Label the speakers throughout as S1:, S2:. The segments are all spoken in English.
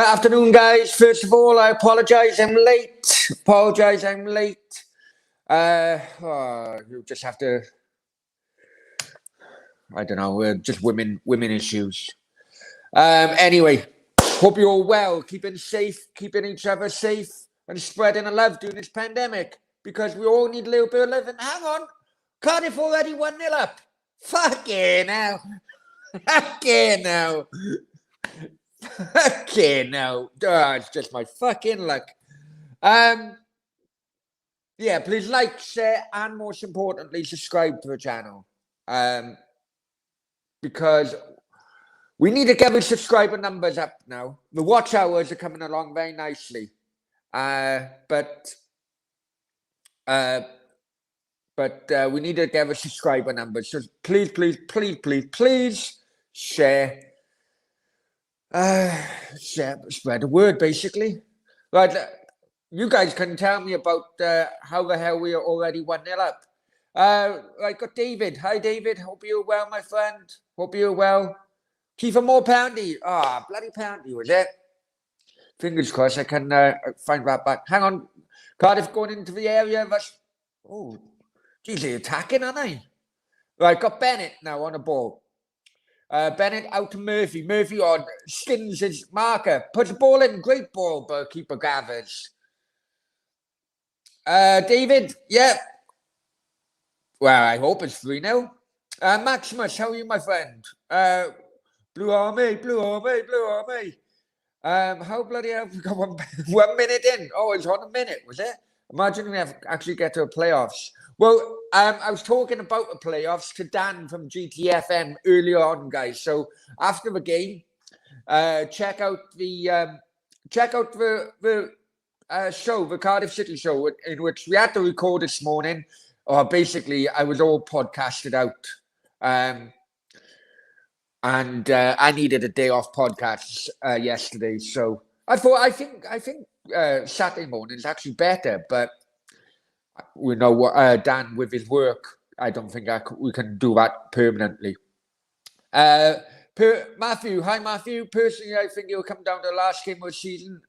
S1: Afternoon, guys. First of all, I apologize. I'm late. You just have to. I don't know. Just women issues. Anyway, hope you're all well, keeping safe, keeping each other safe, and spreading the love during this pandemic. Because we all need a little bit of love. And hang on, Cardiff already 1-0 up. Fucking hell. Fucking hell. Fucking hell. It's just my fucking luck. Yeah, please like, share, and most importantly, subscribe to the channel. Because we need to get the subscriber numbers up now. The watch hours are coming along very nicely. But we need to get the subscriber numbers. So please share. Spread the word, basically. Right, you guys can tell me about how the hell we are already 1-0 up. Right, got David. Hi, David. Hope you're well, my friend. Hope you're well. Kiefer Moore Poundy. Bloody Poundy, was it? Fingers crossed I can find that back. Hang on. Cardiff going into the area. Oh, geez, they're attacking, aren't they? Right, got Bennett now on the ball. Bennett out to Murphy. Murphy skins his marker. Puts the ball in. Great ball, but keeper gathers. David, yeah. Well, I hope it's 3-0. Maximus, how are you, my friend? Blue Army. How bloody hell have we got 1 minute in? Oh, it's on a minute, was it? Imagine we actually get to the playoffs. Well, I was talking about the playoffs to Dan from GTFM earlier on, guys. So after the game, check out the show, the Cardiff City show, in which we had to record this morning. Basically, I was all podcasted out, and I needed a day off podcasts yesterday. So I think Saturday morning is actually better, but we know what Dan with his work. I don't think we can do that permanently. Matthew, hi Matthew. Personally, I think it'll come down to the last game of the season.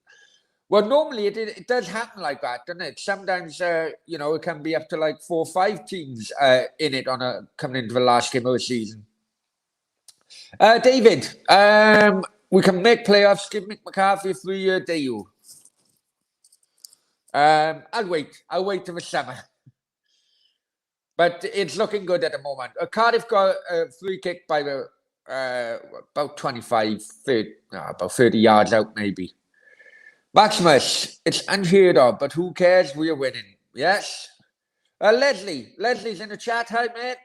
S1: Well, normally it does happen like that, doesn't it? Sometimes it can be up to like 4 or 5 teams in it coming into the last game of the season. David, we can make playoffs. Give Mick McCarthy a 3-year deal. I'll wait till the summer. But it's looking good at the moment. Cardiff got a free kick by the about 30 yards out, maybe. Maximus, it's unheard of, but who cares? We are winning. Yes. Leslie's in the chat. Hi, mate.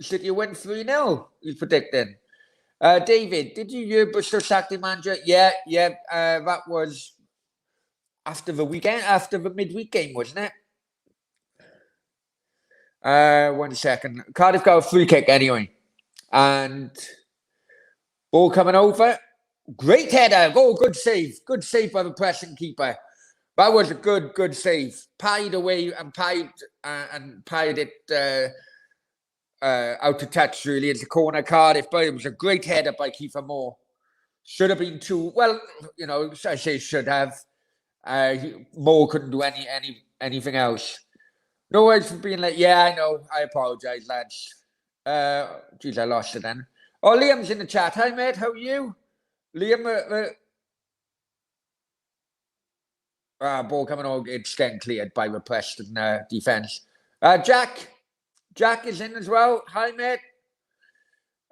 S1: City win 3-0. He's predicting. David, did you hear Bristol sacked the manager? Yeah. That was after the midweek game, wasn't it? 1 second. Cardiff got a free kick anyway. And ball coming over. Great header. Oh, good save. Good save by the Preston keeper. That was a good save. Pied away and pied it out of touch, really. It's a corner, Cardiff, but it was a great header by Kiefer Moore. Should have been 2. Well, I say should have. Moore couldn't do anything else. No worries for being like, yeah, I know. I apologize, lads. Geez, I lost it then. Oh, Liam's in the chat. Hi, mate. How are you? Liam, ball coming over. It's getting cleared by the Preston defense. Jack is in as well. Hi, mate.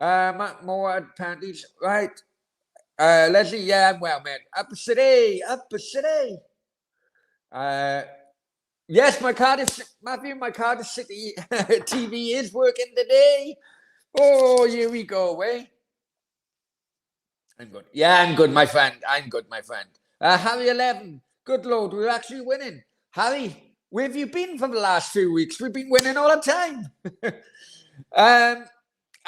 S1: Matt Moore panties. Right. Leslie, yeah, I'm well, mate. Up the city. Yes, my Cardiff City TV is working today. Oh, here we go, eh? I'm good. Yeah, I'm good, my friend. Harry 11. Good Lord, we're actually winning. Harry, where have you been for the last few weeks? We've been winning all the time.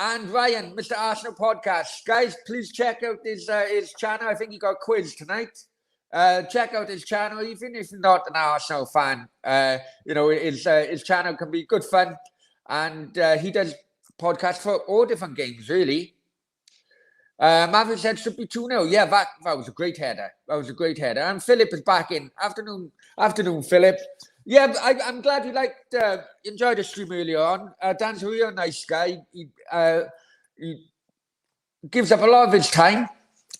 S1: And Ryan, Mr. Arsenal Podcast. Guys, please check out his channel. I think he got a quiz tonight. Check out his channel, even if you're not an Arsenal fan. His channel can be good fun. And he does podcasts for all different games, really. Matthew said should be 2-0. Yeah, that was a great header. That was a great header. And Philip is back in. Afternoon, Philip. Yeah, I'm glad you enjoyed the stream earlier on. Dan's a real nice guy. He gives up a lot of his time,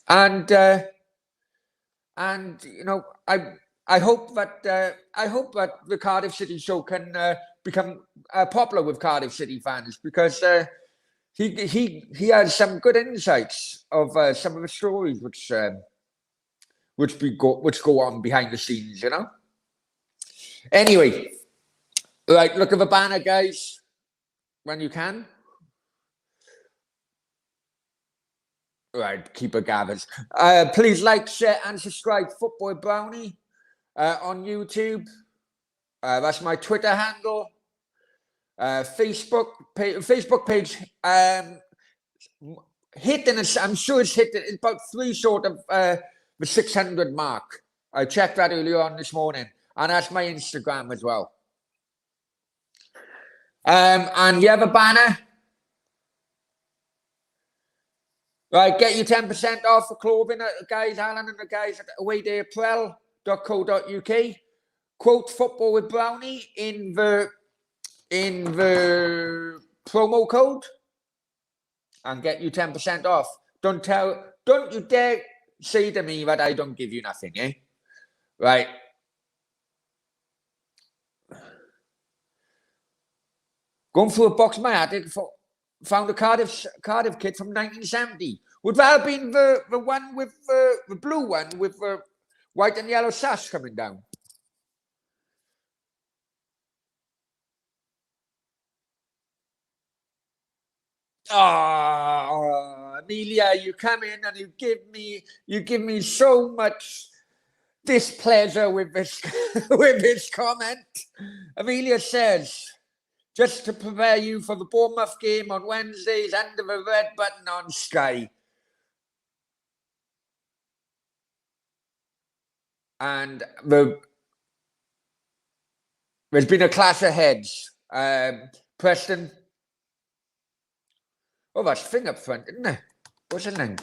S1: and you know, I hope that the Cardiff City show can become popular with Cardiff City fans, because he has some good insights of some of the stories which go on behind the scenes, you know. Anyway, right, look at the banner, guys, when you can. Right, keeper gathers. Please like, share, and subscribe. Football Brownie on YouTube. That's my Twitter handle. Facebook page. I'm sure it's hit. It's about 3 short of the 600 mark. I checked that earlier on this morning, and that's my Instagram as well. And you have a banner. Right, get your 10% off for clothing, guys. Alan and the guys at awaydayapparel.co.uk. Quote Football with Brownie in the promo code, and get you 10% off. Don't you dare say to me that I don't give you nothing, eh? Right. Going through a box in my attic, found a Cardiff kit from 1970. Would that have been the one with the blue one with the white and yellow sash coming down? Oh, Amelia, you come in and you give me so much displeasure with this with this comment. Amelia says, just to prepare you for the Bournemouth game on Wednesdays under the red button on Sky. And there's been a clash of heads. Preston. Oh, that's Finn up front, isn't it? What's his name?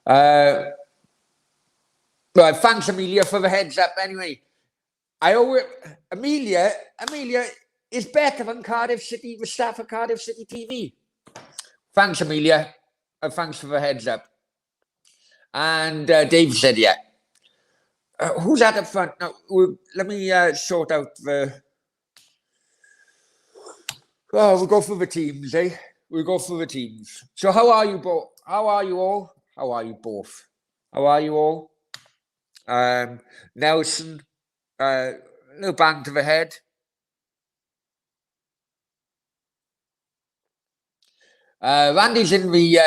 S1: Right, thanks, Amelia, for the heads up. Anyway, Amelia is better than Cardiff City, the staff of Cardiff City TV. Thanks, Amelia. Thanks for the heads up. And Dave said, yeah. Who's at the front? No, let me sort out the... Oh, we'll go through the teams, eh? We'll go through the teams. So how are you both? How are you all? How are you both? How are you all? Nelson, little bang to the head. Randy's in the...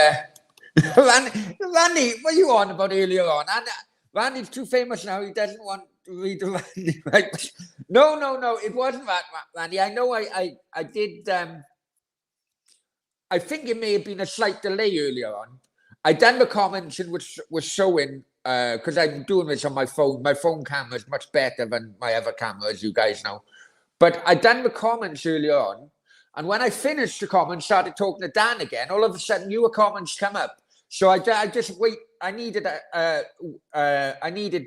S1: Randy, what are you on about earlier on? And Randy's too famous now. He doesn't want to read the Randy. Right? No. It wasn't that, Randy. I know I did... I think it may have been a slight delay earlier on. I done the comments and was showing, because I'm doing this on my phone. My phone camera is much better than my other camera, as you guys know. But I done the comments earlier on, and when I finished the comments, started talking to Dan again, all of a sudden newer comments come up. So I just wait. I needed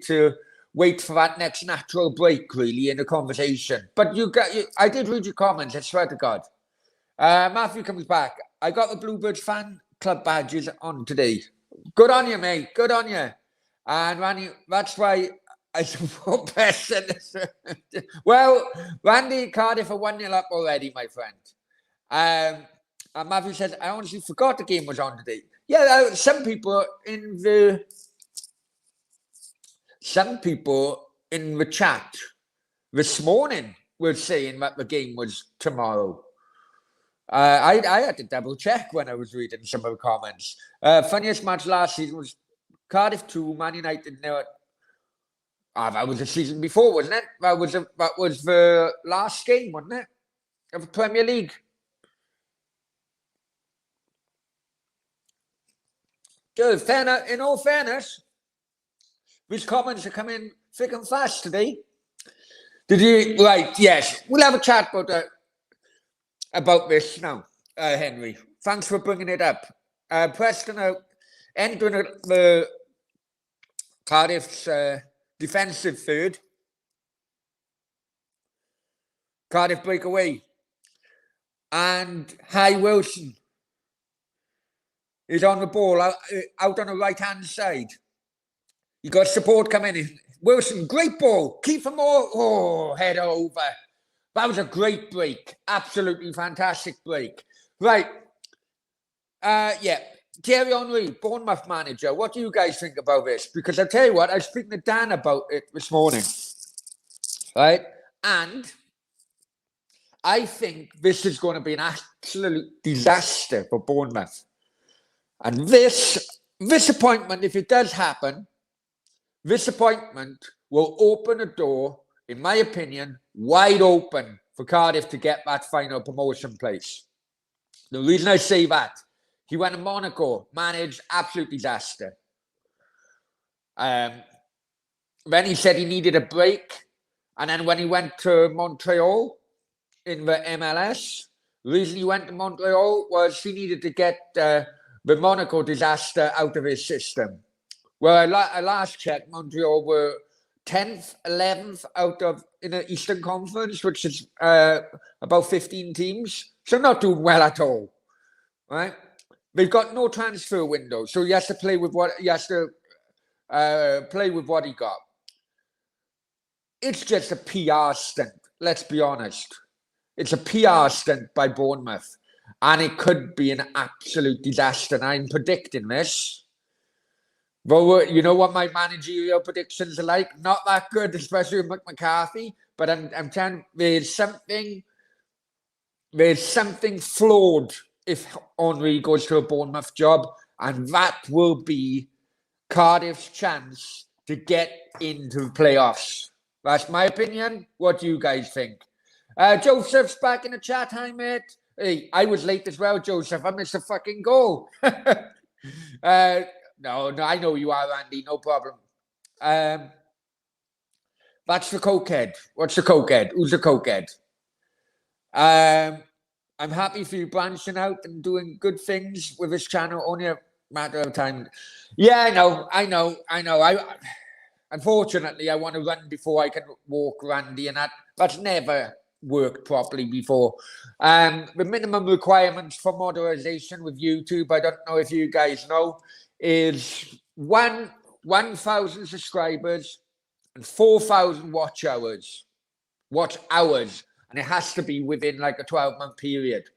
S1: to wait for that next natural break, really, in the conversation. But I did read your comments, I swear to God. Matthew comes back. I got the Bluebirds fan club badges on today. Good on you, mate. Good on you. And Randy, that's why I support Preston. Well, Randy, Cardiff are 1-0 up already, my friend. And Matthew says, I honestly forgot the game was on today. Yeah, some people in the chat this morning were saying that the game was tomorrow. I had to double check when I was reading some of the comments. Funniest match last season was Cardiff 2, Man United 0. That was the season before, wasn't it? That was the last game, wasn't it, of the Premier League? Good. In all fairness, these comments are coming thick and fast today. Did you? Right, yes. We'll have a chat about this now. Henry. Thanks for bringing it up. Preston are entering the Cardiff's defensive third. Cardiff break away. And High Wilson is on the ball out on the right-hand side. You got support coming in. Wilson, great ball. Kiefer Moore, head over. That was a great break. Absolutely fantastic break. Right. Thierry Henry, Bournemouth manager. What do you guys think about this? Because I'll tell you what, I was speaking to Dan about it this morning. Right? And I think this is going to be an absolute disaster for Bournemouth. And this appointment, if it does happen, this appointment will open a door, in my opinion, wide open for Cardiff to get that final promotion place. The reason I say that, he went to Monaco, managed absolute disaster. Then he said he needed a break. And then when he went to Montreal in the MLS, the reason he went to Montreal was he needed to get the Monaco disaster out of his system. Well, I last checked, Montreal were 10th, 11th in the Eastern Conference, which is about 15 teams. So not doing well at all, right? They've got no transfer window, so he has to play with what he got. It's just a PR stunt. Let's be honest. It's a PR stunt by Bournemouth, and it could be an absolute disaster. And I'm predicting this. Well, you know what my managerial predictions are like? Not that good, especially with Mick McCarthy. But I'm telling you, there's something flawed if Henry goes to a Bournemouth job, and that will be Cardiff's chance to get into the playoffs. That's my opinion. What do you guys think? Joseph's back in the chat. Hi, mate. Hey, I was late as well, Joseph. I missed a fucking goal. No, I know you are, Andy. No problem. That's the cokehead. What's the cokehead? Who's the cokehead? I'm happy for you branching out and doing good things with this channel. Only a matter of time. Yeah, I know. Unfortunately, I want to run before I can walk, Randy, and that's never worked properly before. The minimum requirements for monetization with YouTube, I don't know if you guys know, is 1,000 subscribers and 4,000 watch hours, and it has to be within like a 12-month period.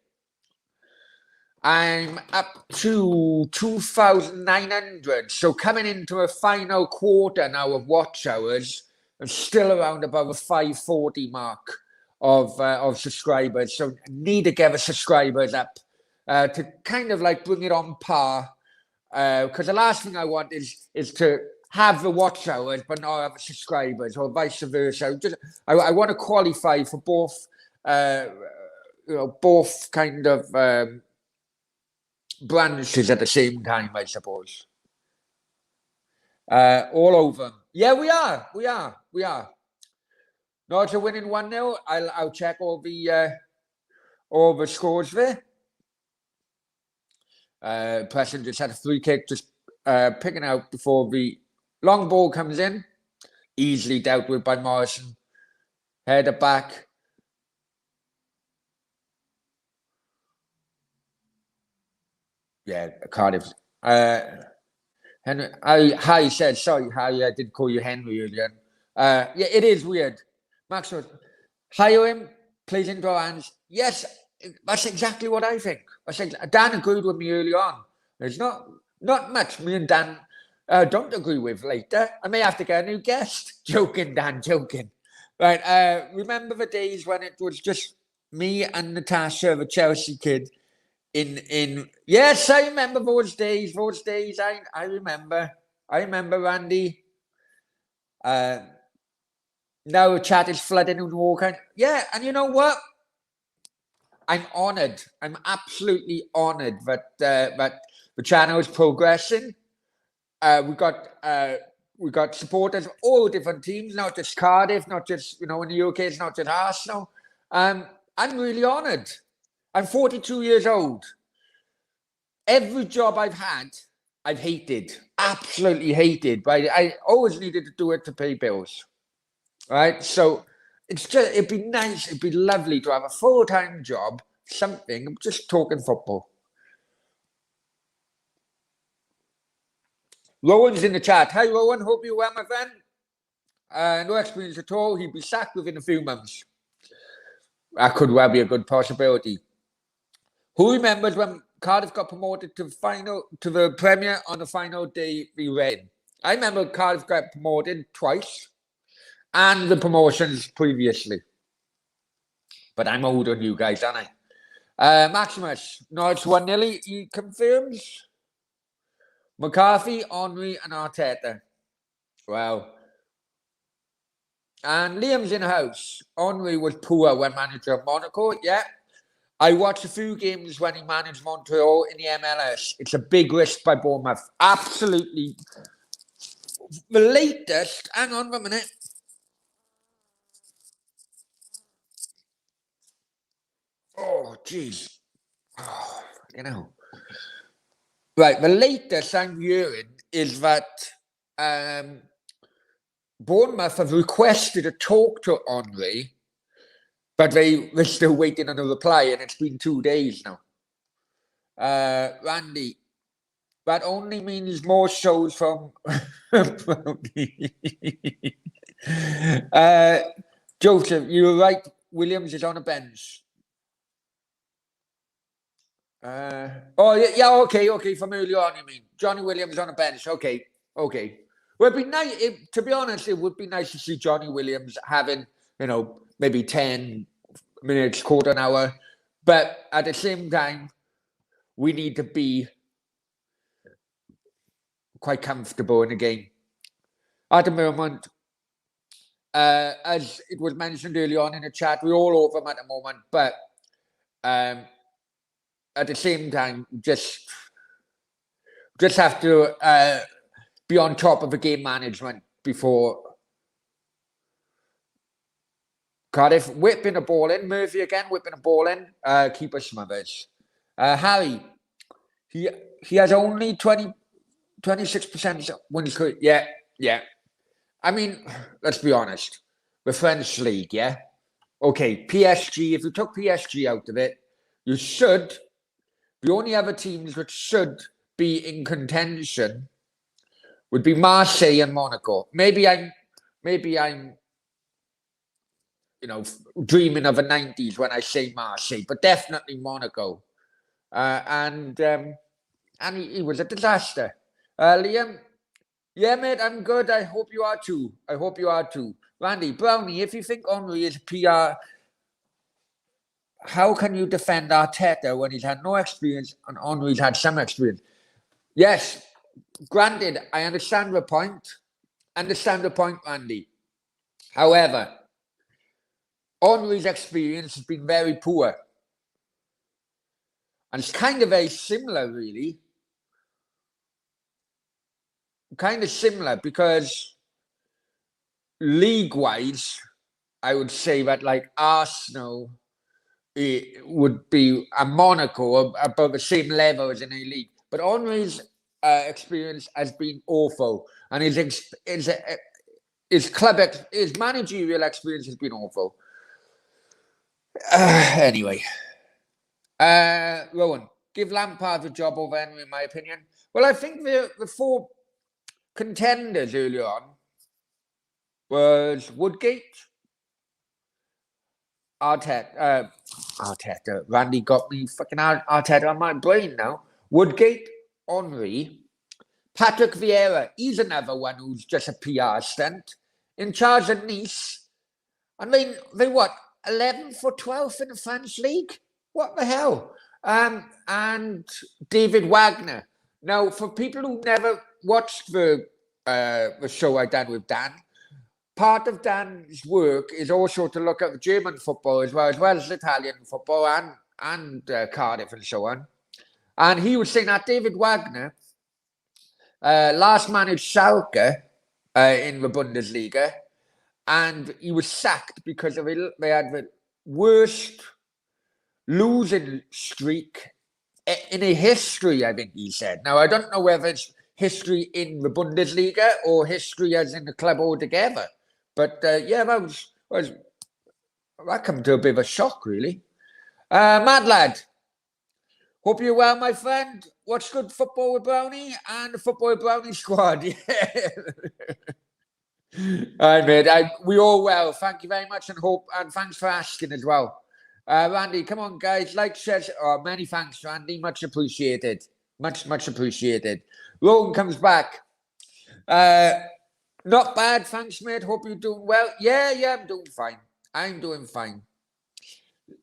S1: I'm up to 2,900, so coming into a final quarter now of watch hours, and still around about the 540 mark of subscribers. So need to get the subscribers up to kind of like bring it on par. Because the last thing I want is to have the watch hours but not have the subscribers, or vice versa. I want to qualify for both, both kind of branches at the same time, I suppose. All over. Yeah, we are. Norwich are winning 1-0. I'll check all the scores there. Preston just had a free kick, just picking out before the long ball comes in. Easily dealt with by Morrison. Header back. Yeah, Cardiff. Henry, Harry said, sorry, Harry, I did call you Henry again. Yeah, it is weird. Maxwell, hire him, plays into our hands. Yes, that's exactly what I think. Dan agreed with me early on. There's not much me and Dan don't agree with later. I may have to get a new guest. Joking, Dan, joking. Right, remember the days when it was just me and Natasha, the Chelsea kid, yes, I remember those days. I remember, Randy. Now the chat is flooding and walking. Yeah, and you know what? I'm honoured. I'm absolutely honoured that the channel is progressing. We got supporters of all different teams, not just Cardiff, not just in the UK, it's not just Arsenal. I'm really honoured. I'm 42 years old. Every job I've had, I've hated, absolutely hated, but I always needed to do it to pay bills, right? So it'd be nice, it'd be lovely to have a full-time job, something. I'm just talking football. Rowan's in the chat. Hi, Rowan. Hope you're well, my friend. No experience at all. He'd be sacked within a few months. That could well be a good possibility. Who remembers when Cardiff got promoted to the Premier on the final day we ran? I remember Cardiff got promoted twice, and the promotions previously. But I'm older than you guys, aren't I? Maximus, no, it's 1-0. He confirms. McCarthy, Henry, and Arteta. Wow. And Liam's in the house. Henry was poor when manager of Monaco. Yeah. I watched a few games when he managed Montreal in the MLS. It's a big risk by Bournemouth. Absolutely. The latest, hang on for a minute. Oh, jeez. Oh, you know. Right, the latest I'm hearing is that Bournemouth have requested a talk to Henry, but they're still waiting on a reply, and it's been 2 days now. Randy, that only means more shows from Joseph, you were right. Williams is on a bench. Okay. From earlier on, you mean Johnny Williams on a bench? Okay. Well, it'd be nice. To be honest, it would be nice to see Johnny Williams having, maybe 10 minutes, quarter an hour. But at the same time, we need to be quite comfortable in the game. At the moment, as it was mentioned earlier on in the chat, we're all over them at the moment. But at the same time, just have to be on top of the game management before Cardiff whipping a ball in. Murphy again whipping a ball in. Keeper smothers. Harry, he has only 26% when he's good. Yeah. I mean, let's be honest. The French league, yeah. Okay, PSG. If you took PSG out of it, you should. The only other teams which should be in contention would be Marseille and Monaco. Maybe I'm dreaming of the 90s when I say Marseille, but definitely Monaco. And he was a disaster. Liam, yeah, mate, I'm good. I hope you are too. Randy, Brownie, if you think Henry is PR, how can you defend Arteta when he's had no experience and Henry's had some experience? Yes, granted, I understand the point. Randy. However, Henry's experience has been very poor. And it's kind of very similar, really. Kind of similar because league-wise, I would say that like Arsenal, it would be a Monaco above the same level as in a league. But Henry's experience has been awful, and his managerial experience has been awful. Anyway, Rowan, give Lampard the job over Henry, in my opinion. Well, I think the four contenders earlier on was Woodgate, Arteta. Randy got me fucking Arteta on my brain now. Woodgate, Henry, Patrick Vieira. He's another one who's just a PR stunt. In charge of Nice. And they what? 11th or 12th in the French league? What the hell? And David Wagner. Now, for people who never watched the show I done with Dan, part of Dan's work is also to look at German football as well as Italian football and Cardiff and so on. And he was saying that David Wagner last managed Schalke in the Bundesliga, and he was sacked because they had the worst losing streak in a history, I think he said. Now, I don't know whether it's history in the Bundesliga or history as in the club altogether. But yeah, that come to a bit of a shock, really. Mad lad, hope you're well, my friend. Watch good football with Brownie and the football with Brownie squad. Yeah. All right, mate. We all well. Thank you very much, and thanks for asking as well. Randy, come on, guys. Like, share. Oh, many thanks, Randy. Much appreciated. Much appreciated. Rowan comes back. Not bad, thanks, mate. Hope you're doing well. Yeah, I'm doing fine.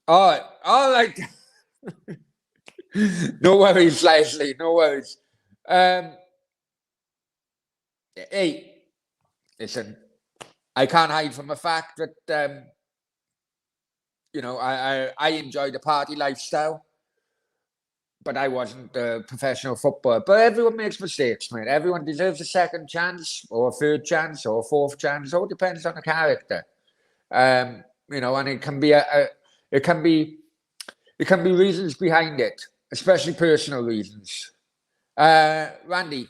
S1: All right. No worries, Leslie. No worries. Hey, listen. I can't hide from the fact that I enjoy the party lifestyle, but I wasn't a professional footballer. But everyone makes mistakes, mate. Everyone deserves a second chance, or a third chance, or a fourth chance. It all depends on the character. And it can be it can be reasons behind it, especially personal reasons. Randy,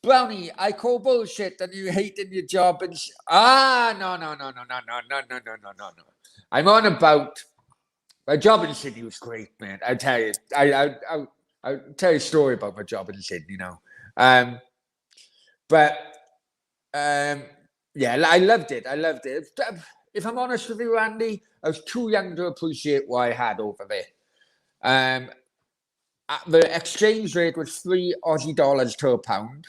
S1: Brownie, I call bullshit and you hating your job and no. I'm on about my job in Sydney was great, man. I tell you, I'll tell you a story about my job in Sydney now. Yeah, I loved it. If I'm honest with you, Randy, I was too young to appreciate what I had over there. The exchange rate was 3 Aussie dollars to a pound,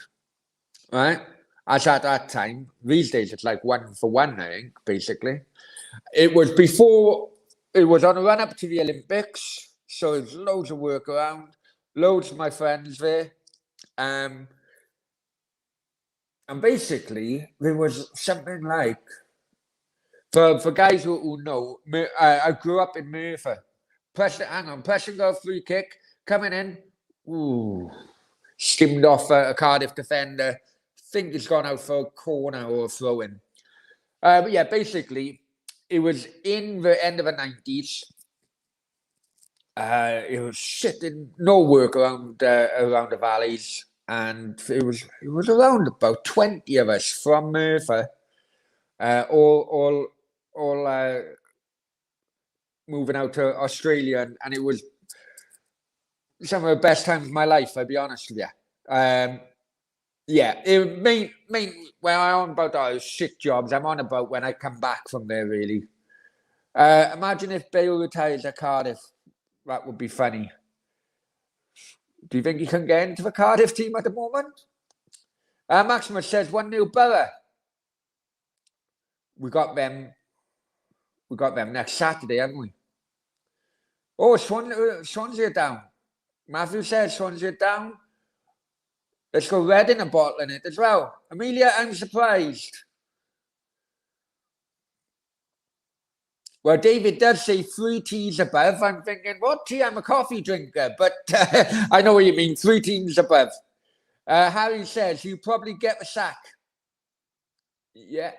S1: right? As at that time. These days, it's like 1 for 1, I think, basically. It was on a run up to the Olympics, so there's loads of work around, loads of my friends there. And basically, there was something like, for guys who know, I grew up in Merthyr. Preston got a free kick, coming in, skimmed off a Cardiff defender, think it's gone out for a corner or a throw-in. But yeah, basically, it was in the end of the 90s. It was shitting, no work around the valleys, and it was around about 20 of us from Merthyr, all moving out to Australia, and it was some of the best times of my life, I'll be honest with you. Yeah, it main when I'm on about those shit jobs, I'm on about when I come back from there, really. Imagine if Bale retires at Cardiff. That would be funny. Do you think he can get into the Cardiff team at the moment? Maximus says 1-0 Borough. We got them next Saturday, haven't we? Oh, Swansea down. Matthew says Swansea down. Let's go red in a bottle in it as well. Amelia, I'm surprised. Well, David does say 3 teas above. I'm thinking, what tea? I'm a coffee drinker, but I know what you mean. 3 teas above. Harry says you probably get the sack. Yeah.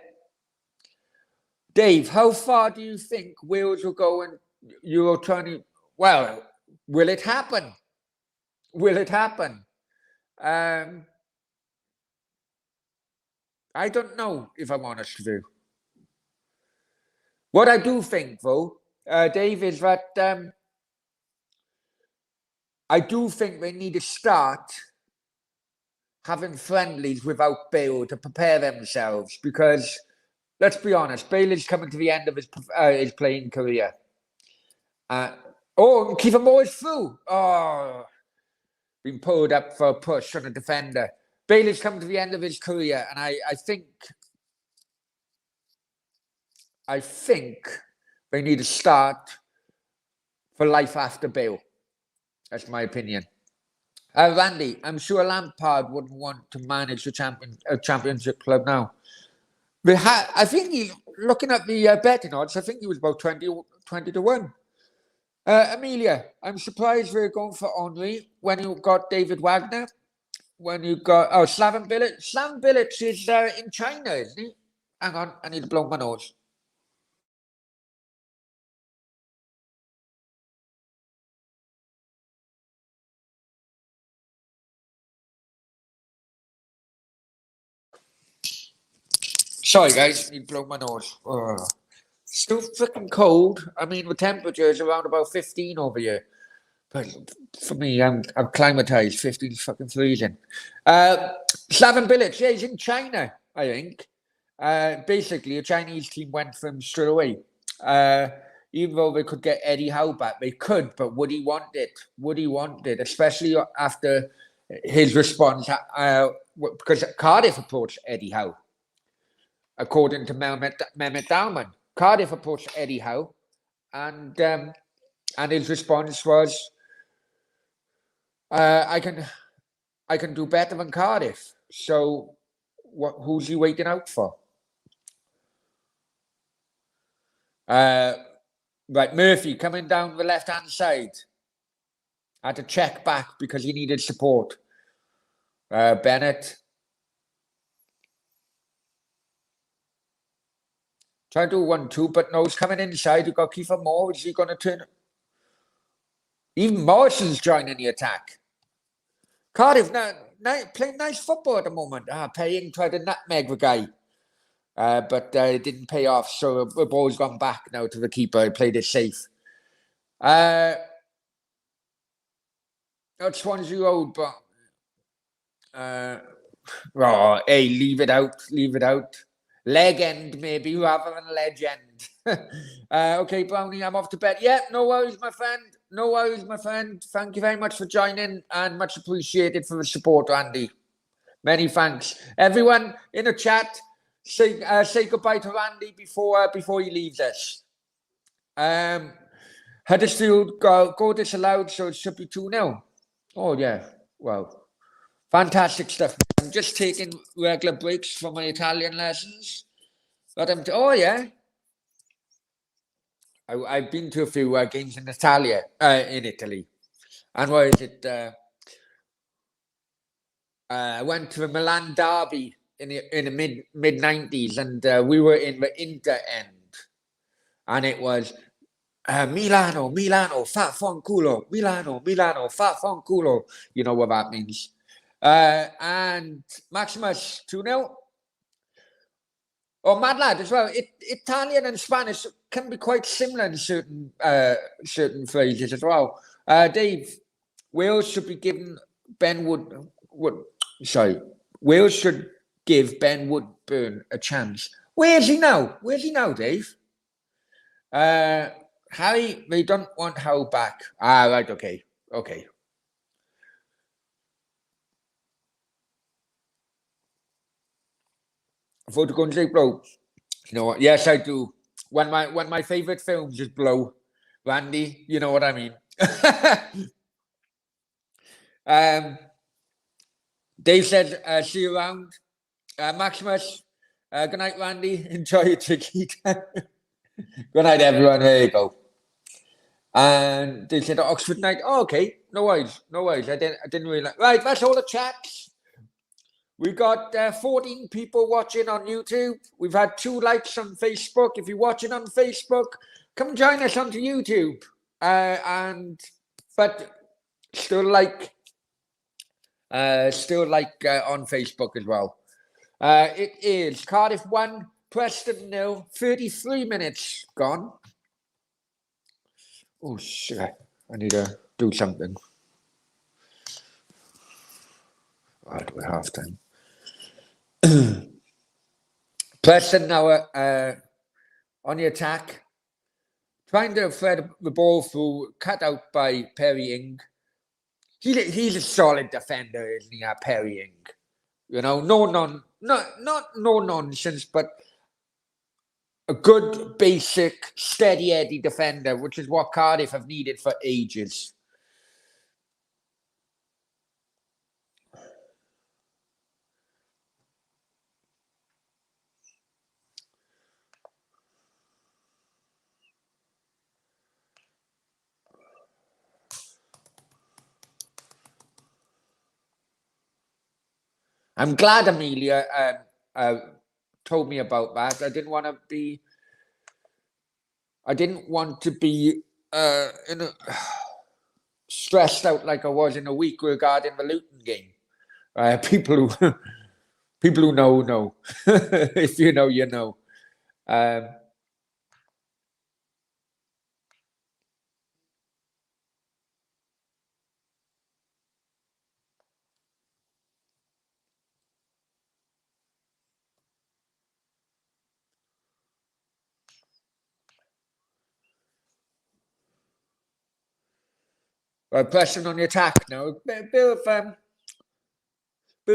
S1: Dave, how far do you think Wales will go in Euro 20? Well, will it happen? Will it happen? I don't know, if I'm honest with you. What I do think, though, Dave, is that I do think they need to start having friendlies without Bale to prepare themselves, because let's be honest, Bale is coming to the end of his playing career. And Kiefer Moore is through. Been pulled up for a push on a defender. Bale is coming to the end of his career, and I think they need to start for life after Bale. That's my opinion. Randy, I'm sure Lampard wouldn't want to manage the championship club now. I think he's looking at the betting odds. I think he was about 20 to 1. Amelia, I'm surprised we're going for Henry when you got David Wagner. When you got Slaven Bilic. Slaven Bilic is in China, isn't he? Hang on, I need to blow my nose. Sorry, guys. Need to blow my nose. Still freaking cold. I mean, the temperature is around about 15 over here. But for me, I'm acclimatized. 15 is fucking freezing. Slaven Bilic, yeah, he's in China, I think. Basically, a Chinese team went for him straight away. Even though they could get Eddie Howe back, they could, but would he want it? Would he want it? Especially after his response, because Cardiff approached Eddie Howe, according to Mehmet Dalman. Cardiff approached Eddie Howe, and his response was, I can do better than Cardiff. So, who's he waiting out for? Right, Murphy coming down the left-hand side. Had to check back because he needed support. Bennett. Try to do 1-2, but no, he's coming inside. You've got Kiefer Moore. Is he going to turn? Even Morrison's joining the attack. Cardiff playing nice football at the moment. Paying tried to nutmeg the guy. But it didn't pay off, so the ball's gone back now to the keeper. He played it safe. That's Swansea Road, but hey, leave it out. Leg end, maybe, rather than legend. Okay, Brownie, I'm off to bed. Yeah, no worries, my friend. Thank you very much for joining, and much appreciated for the support, Randy. Many thanks. Everyone in the chat, say goodbye to Randy before he leaves us. Huddersfield go disallowed, so it should be 2-0. Oh, yeah. Well, fantastic stuff. I'm just taking regular breaks from my Italian lessons. But yeah. I've been to a few games in Italy. And where is it? I went to the Milan derby in the mid 90s, and we were in the Inter end. And it was Milano, fat fanculo. Milano, fat fanculo. You know what that means. And Maximus, 2-0. Oh, mad lad as well. Italian and Spanish can be quite similar in certain phrases as well. Dave, Wales should be given Wales should give Ben Woodburn a chance. Where is he now, Dave? Harry, they don't want Howe back. Right, okay. For to go and say Blow. You know what? Yes, I do. One of my favorite films is Blow. Randy, you know what I mean. Dave said, see you around. Maximus, good night, Randy. Enjoy your chiquita. Good night, everyone. There you go. And they said Oxford night. Oh, okay. No worries. I didn't really like. Right, that's all the chats. We've got 14 people watching on YouTube. We've had 2 likes on Facebook. If you're watching on Facebook, come join us onto YouTube. But still like on Facebook as well. It is Cardiff 1, Preston 0, 33 minutes gone. Oh shit! I need to do something. Right, we're half time. Preston now on the attack, trying to thread the ball through, cut out by Perry Ing. He's a solid defender, isn't he, Perry Ing? You know, not no nonsense, but a good, basic, steady Eddie defender, which is what Cardiff have needed for ages. I'm glad Amelia told me about that. I didn't want to be stressed out like I was in a week regarding the Luton game. People who People who know. If you know, you know. Preston on the attack now. Bit of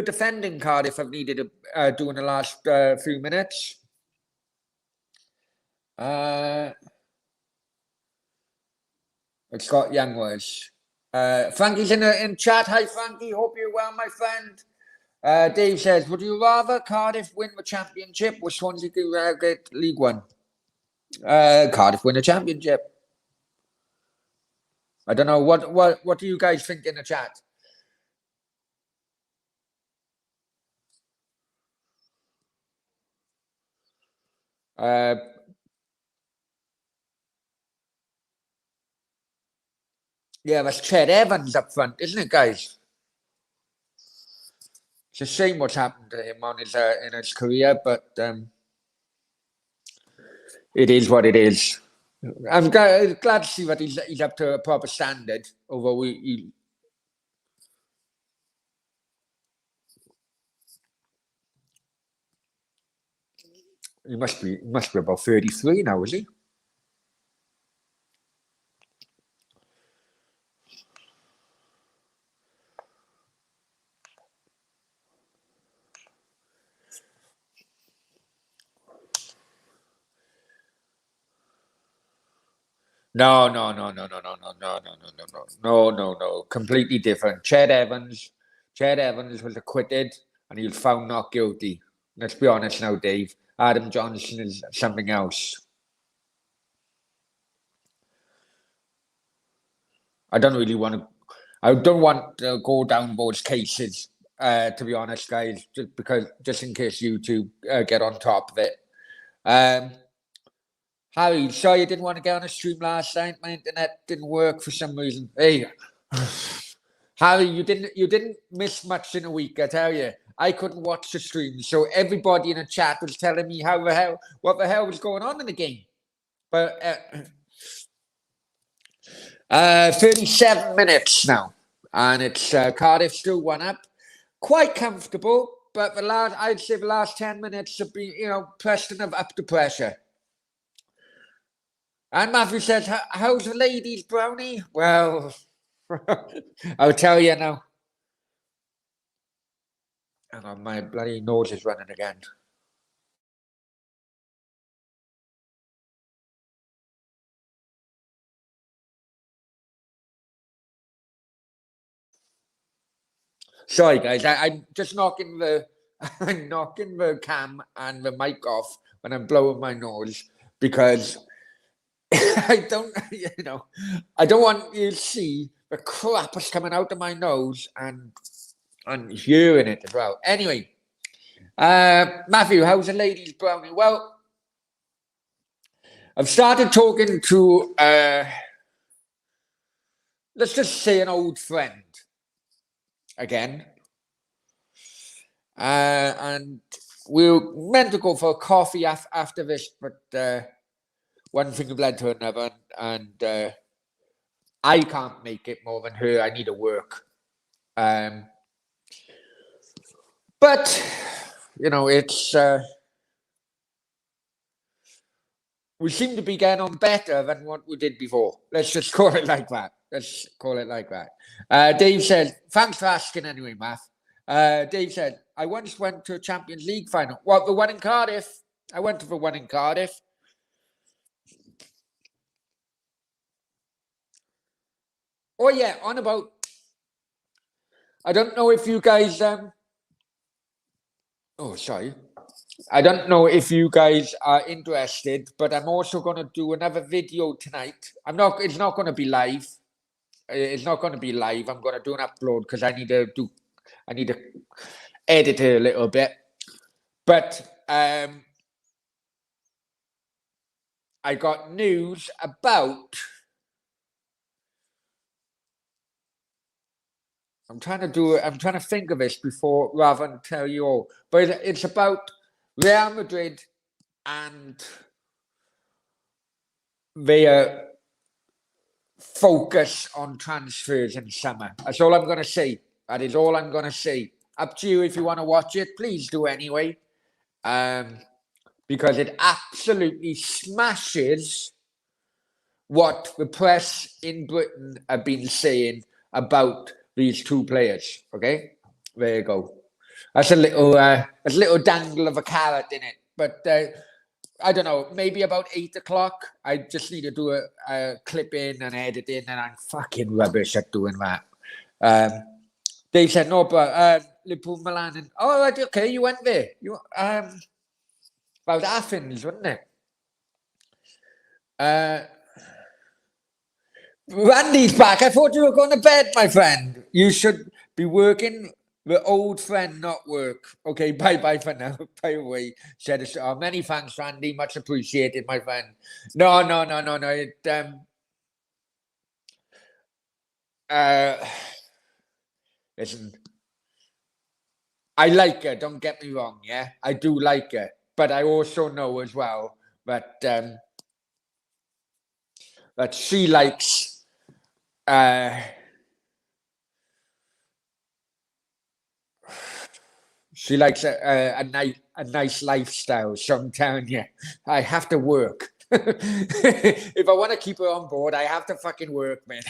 S1: defending Cardiff have needed to do in the last few minutes. It's got young was. Frankie's in chat. Hi, Frankie. Hope you're well, my friend. Dave says, would you rather Cardiff win the championship or Swansea get League One? Cardiff win the championship. I don't know. What do you guys think in the chat? Yeah, that's Ched Evans up front, isn't it, guys? It's a shame what's happened to him on his in his career, but it is what it is. I'm glad to see that he's up to a proper standard. Although he must be about 33 now, is he? No. Completely different. Ched Evans was acquitted and he was found not guilty. Let's be honest now, Dave. Adam Johnson is something else. I don't want to go down those cases, to be honest, guys, just in case you two get on top of it. Harry, sorry you didn't want to get on a stream last night. My internet didn't work for some reason. Hey, Harry, you didn't miss much in a week, I tell you. I couldn't watch the stream, so everybody in the chat was telling me what the hell was going on in the game. But 37 minutes now, and it's Cardiff still 1-up, quite comfortable. But I'd say the last 10 minutes have been, Preston have upped the pressure. And Matthew says, how's the ladies, Brownie? Well, I'll tell you now. Hang on, my bloody nose is running again. Sorry, guys. I'm just knocking the cam and the mic off when I'm blowing my nose because I don't want you to see the crap that's coming out of my nose and hearing it as well. Anyway, Matthew, how's the ladies, Brownie? Well, I've started talking to, let's just say, an old friend again. And we were meant to go for a coffee after this, but one thing led to another, and I can't make it more than her. I need to work. But, it's... we seem to be getting on better than what we did before. Let's just call it like that. Dave says, thanks for asking anyway, Matt. Dave said, I once went to a Champions League final. Well, the one in Cardiff. I went to the one in Cardiff. Oh, yeah, on about... I don't know if you guys... Oh, sorry. I don't know if you guys are interested, but I'm also going to do another video tonight. It's not going to be live. It's not going to be live. I'm going to do an upload because I need to edit it a little bit. But I got news about... I'm trying to think of this before rather than tell you all. But it's about Real Madrid and their focus on transfers in summer. That's all I'm going to say. That is all I'm going to say. Up to you if you want to watch it. Please do anyway. Because it absolutely smashes what the press in Britain have been saying about these two players. Okay, there you go. That's a little dangle of a carrot in it. But I don't know, maybe about 8 o'clock. I just need to do a clip in and edit in, and I'm fucking rubbish at doing that. They said no, but Liverpool, Milan, and right, okay, you went there. You about Athens, wasn't it? Randy's back. I thought you were going to bed, my friend. You should be working. The old friend, not work. Okay, bye for now. Bye away. Said many thanks, Randy. Much appreciated, my friend. No. Listen, I like her. Don't get me wrong. Yeah, I do like her, but I also know as well that that she likes. She likes a nice lifestyle. So I'm telling you, I have to work. If I want to keep her on board, I have to fucking work, man.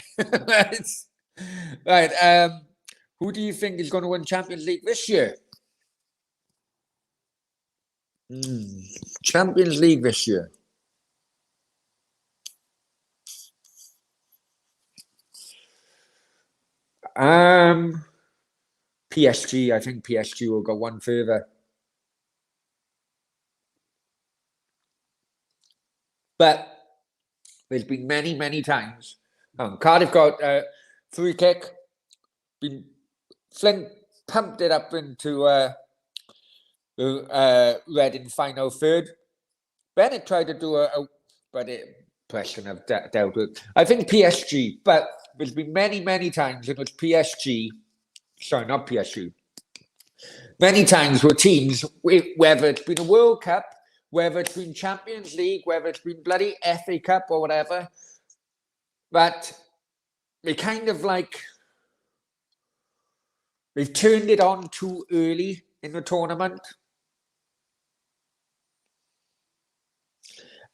S1: Right. Who do you think is going to win Champions League this year? Champions League this year. PSG. I think PSG will go one further. But there's been many times. Cardiff got a free kick. Flint pumped it up into the Reading final third. Bennett tried to do but Preston have dealt with. I think PSG, but there's been many times in which PSG. Sorry, not PSG. Many times with teams, whether it's been a World Cup, whether it's been Champions League, whether it's been bloody FA Cup or whatever, but they kind of they've turned it on too early in the tournament.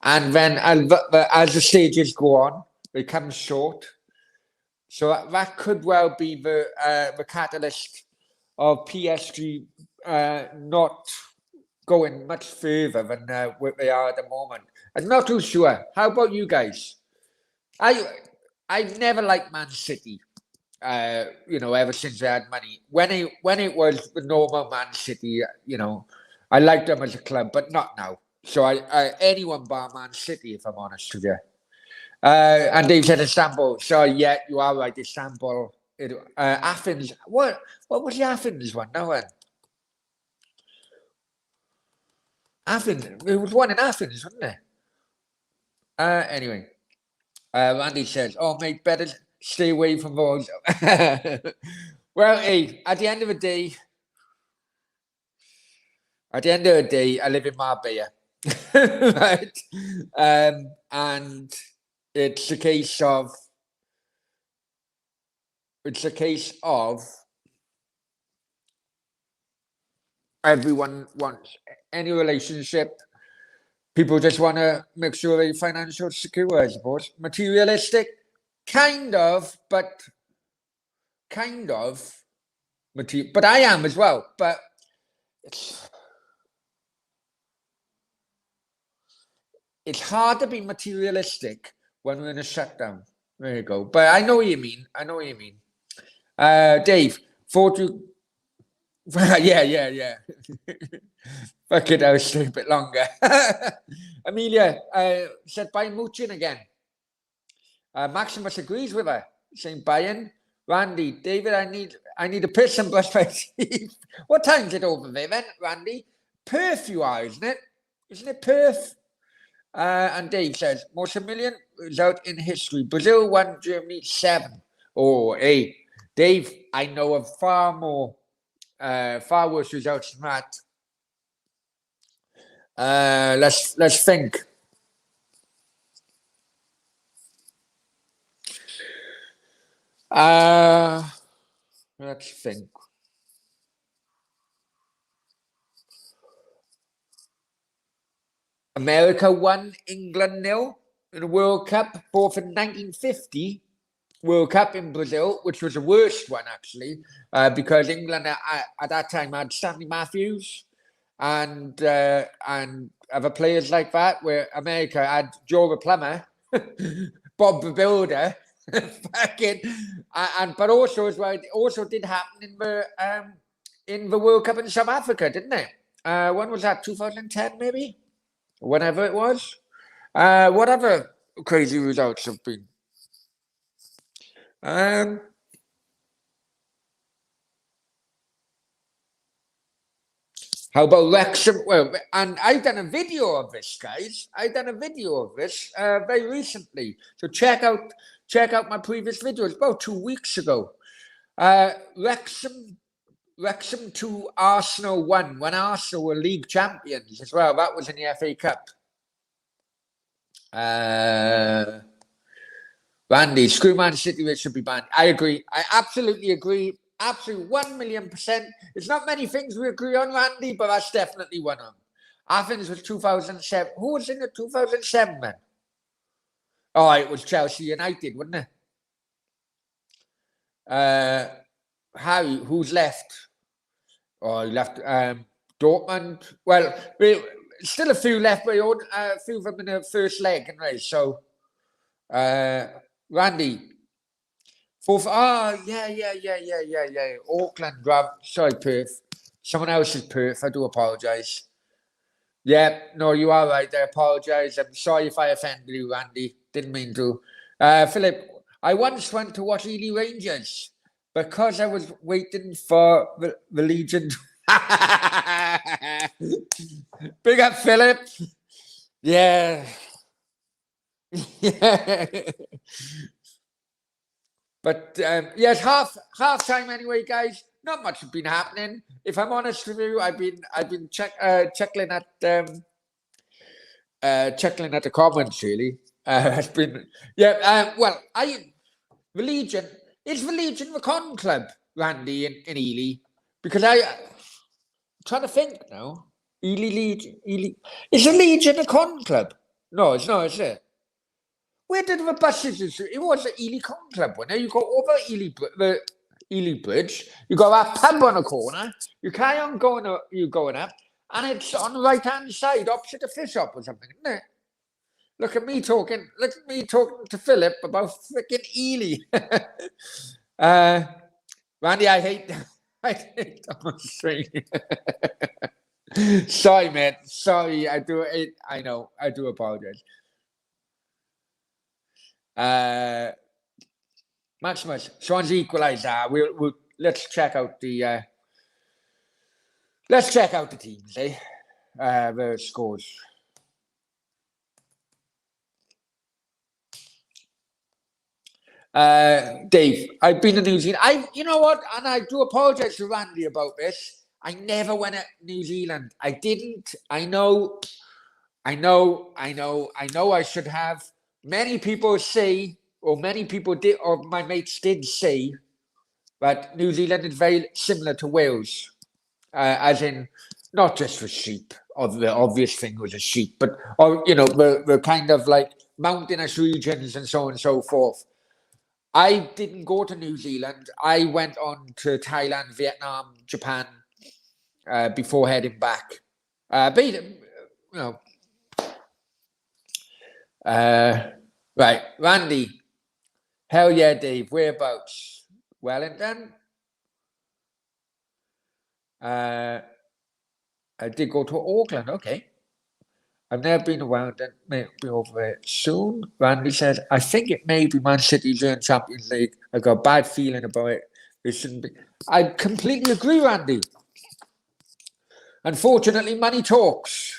S1: And then as the stages go on, they come short. So that could well be the catalyst of PSG not going much further than what they are at the moment. I'm not too sure. How about you guys? I've never liked Man City. Ever since they had money. When it was the normal Man City, I liked them as a club, but not now. So I anyone bar Man City, if I'm honest with you. And Dave said Istanbul. So yeah, you are right. Istanbul. Athens. What was the Athens one? No one. Athens. There was one in Athens, wasn't there? Anyway. Randy says, "Oh, mate, better stay away from those." Well, hey, at the end of the day, I live in Marbella, right? And it's a case of everyone wants any relationship. People just want to make sure they're financially secure, I suppose. Materialistic, kind of. But I am as well. But it's hard to be materialistic when we're in a shutdown. There you go. But I know what you mean. Dave, thought you... yeah. Fuck it, I'll stay a bit longer. Amelia said Bayern Munich again. Maximus agrees with her, saying Bayern. Randy, David, I need a piss and brush my teeth. What time's it over there then, Randy? Perth you are, isn't it? Isn't it Perth? And Dave says, most $1 million result in history. Brazil won, Germany 7. Oh, hey. Dave, I know of far worse results than that. Let's think. Let's think. America won, England 0 in the World Cup, both in 1950 World Cup in Brazil, which was the worst one actually, because England at that time had Stanley Matthews and other players like that, where America had Joe the Plumber, Bob the Builder, fucking, but also as well, it also did happen in the World Cup in South Africa, didn't it? When was that? 2010 maybe, whenever it was. What other crazy results have been? How about Wrexham? Well, and I've done a video of this, guys. I've done a video of this very recently. So check out my previous videos about 2 weeks ago. Wrexham 2, Arsenal 1, when Arsenal were league champions as well. That was in the FA Cup. Randy, screw Man City, they should be banned. I agree. I absolutely agree. Absolutely, 1,000,000%. It's not many things we agree on, Randy, but that's definitely one of them. Athens was 2007. Who was in the 2007 then? Oh, it was Chelsea United, wasn't it? Harry, who's left? Oh, he left Dortmund. Well, still a few left, but a few of them in the first leg, anyway. So, Randy. Fourth, yeah. Auckland, sorry, Perth. Someone else is Perth. I do apologise. Yeah, no, you are right. I apologise. I'm sorry if I offended you, Randy. Didn't mean to. Philip, I once went to watch Ely Rangers because I was waiting for the Legion. Big up, Philip. Yeah. Yeah. But yes, half time anyway, guys. Not much has been happening. If I'm honest with you, I've been chuckling at the comments really. It's been well, the Legion is the Legion the con club, Randy in Ely, because I'm trying to think now. Ely is the Legion a con club? No, it's not, is it? Where did the buses? It was the Ely Con Club one. You go over the Ely Bridge. You got that pub on the corner. You carry on going up, and it's on the right hand side, opposite the fish shop or something, isn't it? Look at me talking to Philip about freaking Ely. Randy, I hate Australia. Sorry, man. Sorry, I do. I know. I do apologize. Maximus, Swansea equalised. We'll let's check out the teams, the scores. Dave, I've been to New Zealand. You know what? And I do apologise to Randy about this. I never went to New Zealand. I didn't. I know. I should have. Many people say, or many people did, or my mates did say, that New Zealand is very similar to Wales, as in not just for sheep. The obvious thing was a sheep, but the kind of like mountainous regions and so on and so forth. I didn't go to New Zealand. I went on to Thailand, Vietnam, Japan before heading back. Right, Randy. Hell yeah, Dave. Whereabouts? Wellington. I did go to Auckland. Okay. I've never been to Wellington. May be over there soon. Randy says, I think it may be Man City's in Champions League. I got a bad feeling about it. It shouldn't be. I completely agree, Randy. Unfortunately, money talks.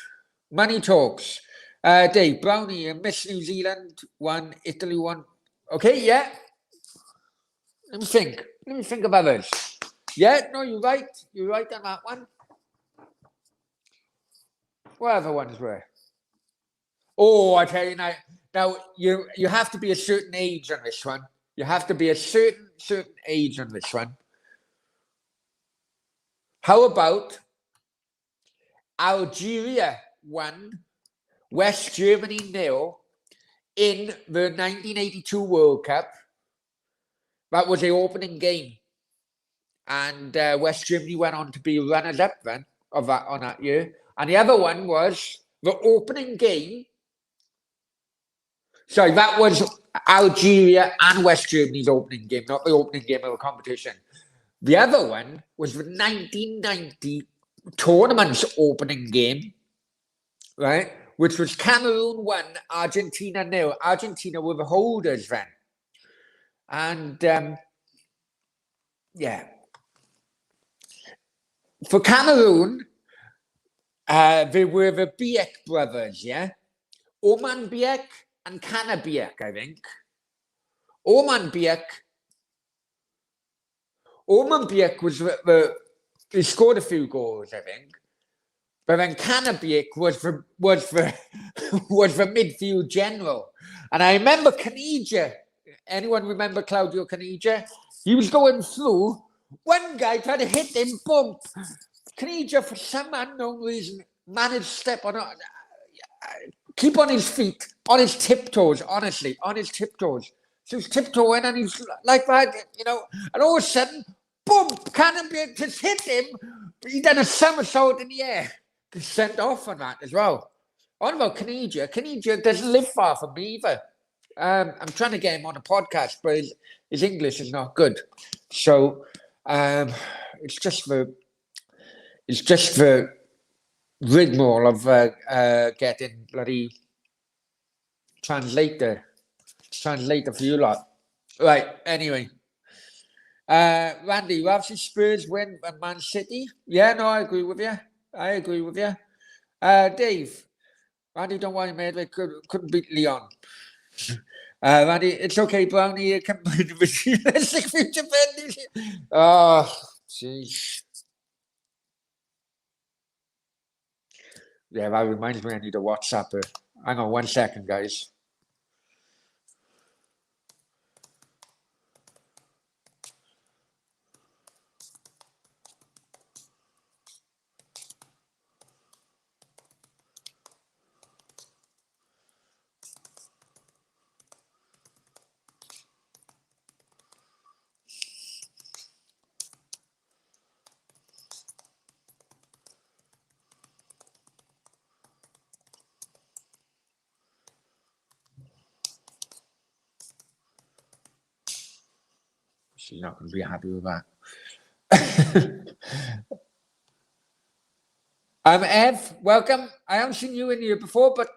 S1: Money talks. Dave, Brownie, Miss New Zealand 1, Italy 1. Okay, yeah. Let me think. Let me think of others. Yeah, no, you're right. You're right on that one. What other ones were? Oh, I tell you now. Now you have to be a certain age on this one. You have to be a certain age on this one. How about Algeria 1, West Germany 0 in the 1982 World Cup? That was the opening game, and West Germany went on to be runners-up then on that year. And the other one was the opening game. Sorry, that was Algeria and West Germany's opening game, not the opening game of the competition. The other one was the 1990 tournament's opening game, right? Which was Cameroon 1, Argentina 0. Argentina were the holders then. And, yeah. For Cameroon, they were the Biek brothers, yeah? Oman Biek and Kana Biek, I think. Oman Biek was he scored a few goals, I think. But then Kana Biek was the midfield general. And I remember Kanija. Anyone remember Claudio Kanija? He was going through. One guy tried to hit him, boom. Kanija, for some unknown reason, managed to step on, keep on his feet, on his tiptoes, honestly, on his tiptoes. So he's tiptoeing and he's like that, you know, and all of a sudden, boom, Cannon just hit him. He done a somersault in the air. He's sent off on that as well. On about Kanija. Kanija doesn't live far from me either. I'm trying to get him on a podcast, but his English is not good. So it's just the rigmarole of getting bloody translator for you lot. Right, anyway. Randy, Ravsey Spurs win at Man City. Yeah, no, I agree with you. Dave, Randy, don't worry, mate. They couldn't beat Leon. Randy, it's okay, Brownie. Come realistic future bend. Oh, jeez. Yeah, that reminds me I need a WhatsApp her. Hang on 1 second, guys. She's not going to be happy with that. Ev, welcome. I haven't seen you in here before, but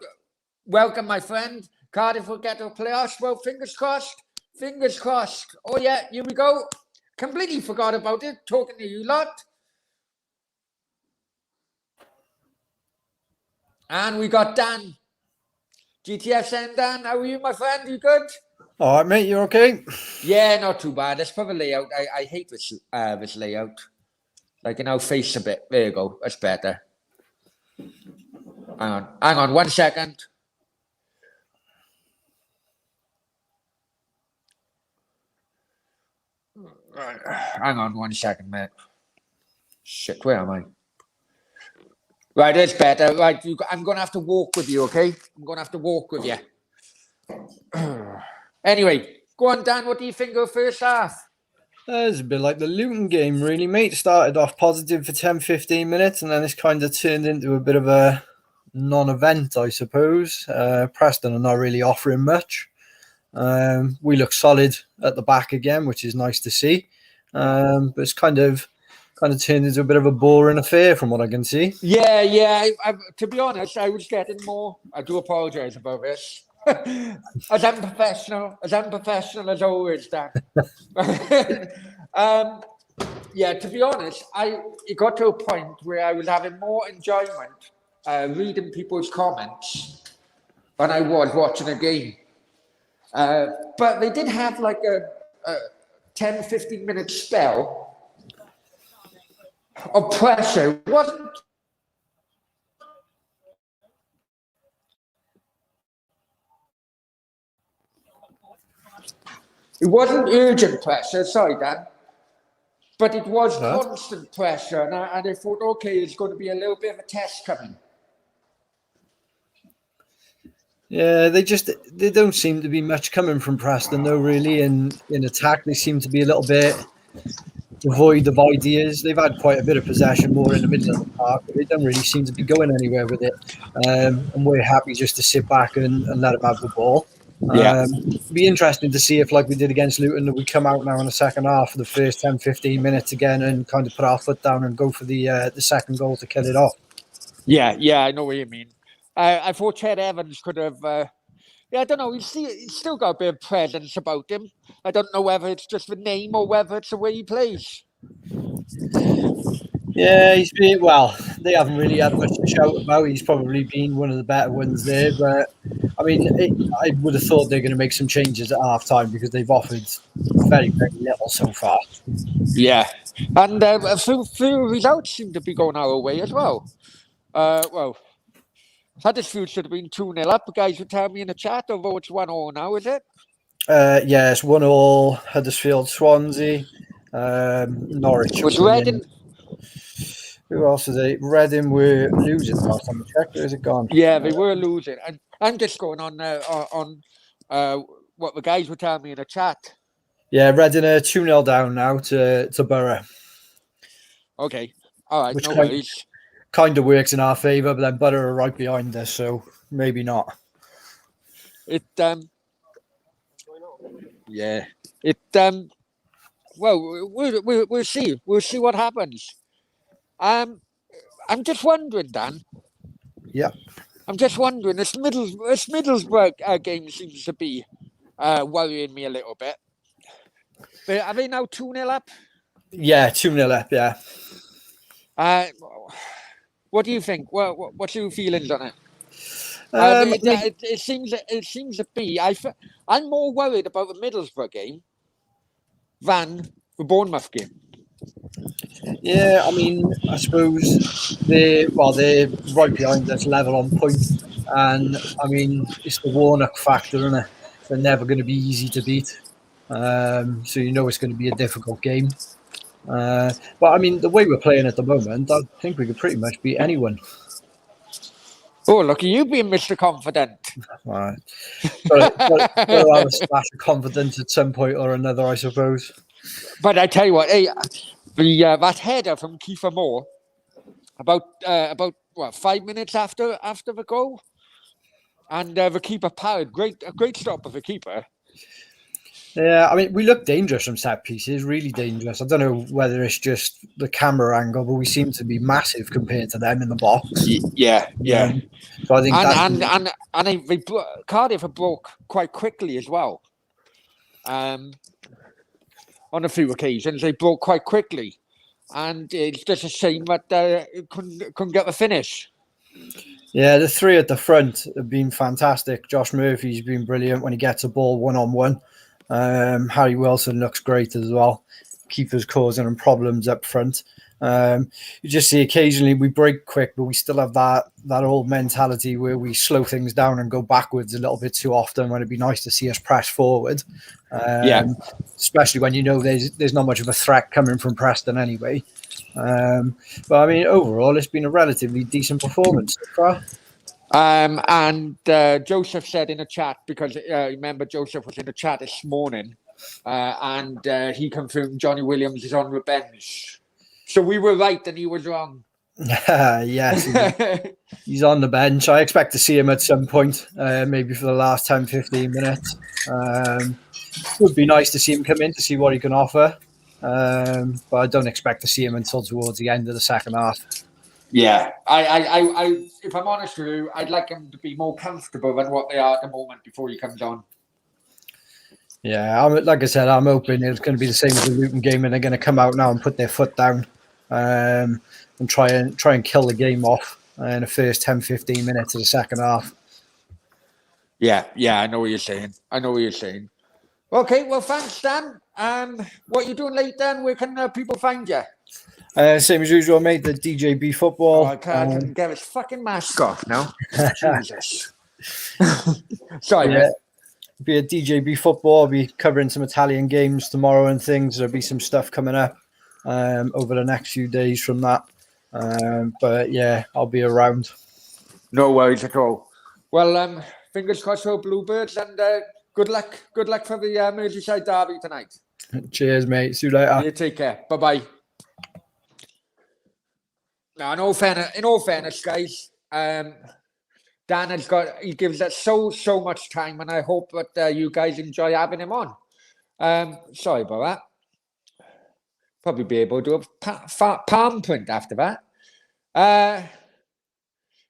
S1: welcome, my friend. Cardiff will get to a playoffs. Well, fingers crossed. Fingers crossed. Oh, yeah, here we go. Completely forgot about it. Talking to you lot. And we got Dan. GTSN Dan, how are you, my friend? You good?
S2: All right, mate. You okay?
S1: Yeah, not too bad. That's for the layout. I hate this layout. Like, you know, face a bit. There you go. That's better. Hang on 1 second. Hang on 1 second, mate. Shit, where am I? Right, that's better. Right, I'm going to have to walk with you, okay? I'm going to have to walk with you. Anyway, go on, Dan. What do you think of first half?
S2: It's a bit like the Luton game, really, mate. Started off positive for 10-15 minutes, and then it's kind of turned into a bit of a non-event, I suppose. Preston are not really offering much. We look solid at the back again, which is nice to see. But it's kind of turned into a bit of a boring affair from what I can see.
S1: Yeah. To be honest, I was getting more. I do apologise about this. as unprofessional as always, Dan. Yeah, to be honest, it got to a point where I was having more enjoyment reading people's comments than I was watching a game. But they did have like 10, 15-minute spell of pressure. It wasn't urgent pressure, sorry, Dan, but it was constant pressure, and I thought, okay, it's going to be a little bit of a test coming.
S2: Yeah, they don't seem to be much coming from Preston, though, really. In attack, they seem to be a little bit devoid of ideas. They've had quite a bit of possession more in the middle of the park, but they don't really seem to be going anywhere with it. And we're happy just to sit back and let them have the ball. It'd be interesting to see if, like we did against Luton, that we come out now in the second half for the first 10, 15 minutes again and kind of put our foot down and go for the second goal to kill it off.
S1: Yeah, I know what you mean. I thought Ched Evans could have... I don't know. He's still got a bit of presence about him. I don't know whether it's just the name or whether it's the way he plays.
S2: Yeah, they haven't really had much to shout about. He's probably been one of the better ones there. But, I mean, I would have thought they're going to make some changes at half-time because they've offered very, very little so far.
S1: Yeah. And a few results seem to be going our way as well. Huddersfield should have been 2-0 up. The guys were telling me in the chat, although it's 1-0 now, is it?
S2: Yeah, it's 1-1, Huddersfield, Swansea, Norwich.
S1: Was Reading...
S2: Who else is they? Reading were losing last time I checked. Where's it gone?
S1: Yeah, they were losing. And I'm just going on what the guys were telling me in the chat.
S2: Yeah, Reading are 2-0 down now to Borough.
S1: Okay. All right,
S2: which
S1: no worries.
S2: Kind of works in our favour, but then Borough are right behind us, so maybe not.
S1: Well, we'll see. We'll see what happens. I'm just wondering, Dan.
S2: Yeah.
S1: I'm just wondering. This Middlesbrough game seems to be worrying me a little bit. But are they now 2-0 up?
S2: Yeah, 2-0 up. Yeah.
S1: What do you think? What's your feelings on it? It seems to be. I'm more worried about the Middlesbrough game than the Bournemouth game.
S2: Yeah, I mean, I suppose they're right behind us, level on points, and I mean, it's the Warnock factor, isn't it? They're never going to be easy to beat, so you know it's going to be a difficult game. But I mean, the way we're playing at the moment, I think we could pretty much beat anyone.
S1: Oh, look at you being Mr. Confident.
S2: All right. Got to have a splash of confidence at some point or another, I suppose.
S1: But I tell you what, that header from Kiefer Moore, about 5 minutes after the goal, and the keeper parried. A great stop of the keeper.
S2: Yeah, I mean, we look dangerous from set pieces, really dangerous. I don't know whether it's just the camera angle, but we seem to be massive compared to them in the box.
S1: Yeah.
S2: So I think
S1: Cardiff have broke quite quickly as well. On a few occasions, they broke quite quickly, and it's just a shame that it couldn't get the finish.
S2: Yeah, the three at the front have been fantastic. Josh Murphy's been brilliant when he gets a ball one-on-one. Harry Wilson looks great as well. Keeper's causing them problems up front. You just see occasionally we break quick, but we still have that old mentality where we slow things down and go backwards a little bit too often when it'd be nice to see us press forward. Especially when you know there's not much of a threat coming from Preston anyway. But I mean, overall, it's been a relatively decent performance so far.
S1: And Joseph said in the chat, because remember Joseph was in the chat this morning, and he confirmed Johnny Williams is on the bench. So we were right and he was wrong.
S2: Yes, he's on the bench. I expect to see him at some point, maybe for the last 10, 15 minutes. Would be nice to see him come in to see what he can offer. But I don't expect to see him until towards the end of the second half.
S1: Yeah, I if I'm honest with you, I'd like him to be more comfortable than what they are at the moment before he comes on.
S2: Yeah, like I said, I'm hoping it's going to be the same as the Luton game, and they're going to come out now and put their foot down and try and kill the game off in the first 10, 15 minutes of the second half.
S1: Yeah, I know what you're saying. Okay, well, thanks, Dan. What you doing later, and where can people find you?
S2: Same as usual, mate. The DJB
S1: Oh,
S2: football.
S1: I can't get his fucking mask off now. Jesus. Sorry,
S2: Yeah,
S1: man.
S2: be a DJB football. I'll be covering some Italian games tomorrow and things. There'll be some stuff coming up over the next few days from that. But yeah, I'll be around.
S1: No worries at all. Well, fingers crossed for Bluebirds, and good luck. Good luck for the Merseyside derby tonight.
S2: Cheers, mate. See you later.
S1: You take care. Bye-bye. Now, in all fairness, guys, Dan he gives us so much time, and I hope that you guys enjoy having him on. Sorry about that. Probably be able to do a palm print after that.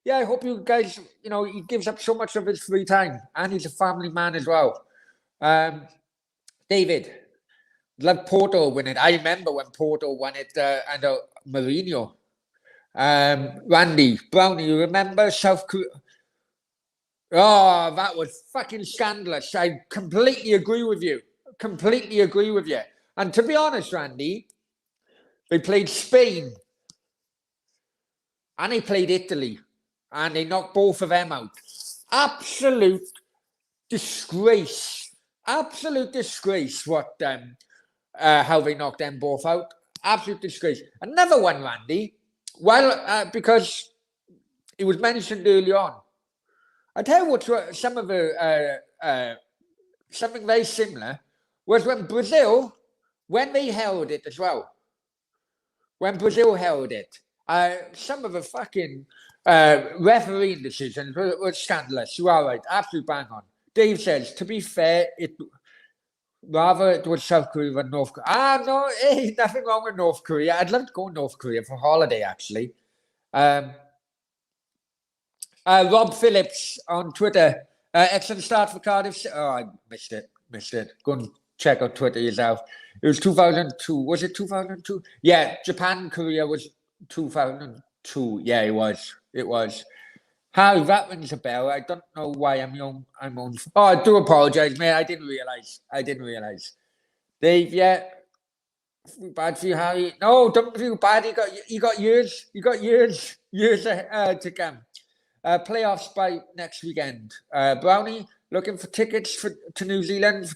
S1: Yeah, I hope you guys, he gives up so much of his free time, and he's a family man as well. David, love Porto winning. I remember when Porto won it under Mourinho. Randy, Brownie, you remember South Korea? Oh, that was fucking scandalous. I completely agree with you. And to be honest, Randy, they played Spain and they played Italy and they knocked both of them out. Absolute disgrace. Absolute disgrace what how they knocked them both out. Absolute disgrace. Another one, Randy. Well, because it was mentioned early on. I tell you what, some of the something very similar was when Brazil, when they held it as well. When Brazil held it, some of the fucking refereeing decisions were scandalous. You are right, absolutely bang on. Dave says, to be fair, it was South Korea than North Korea. No, hey, nothing wrong with North Korea. I'd love to go to North Korea for holiday, actually. Rob Phillips on Twitter. Excellent start for Cardiff City. Oh, I missed it. Go and check out Twitter yourself. It was 2002. Was it 2002? Yeah, Japan, Korea was 2002. Yeah, it was. Harry, that rings a bell. I don't know why I'm on. Oh, I do apologize, mate. I didn't realize. Dave, yeah. Bad for you, Harry. No, don't feel bad. You got years. To come. Playoffs by next weekend. Brownie looking for tickets to New Zealand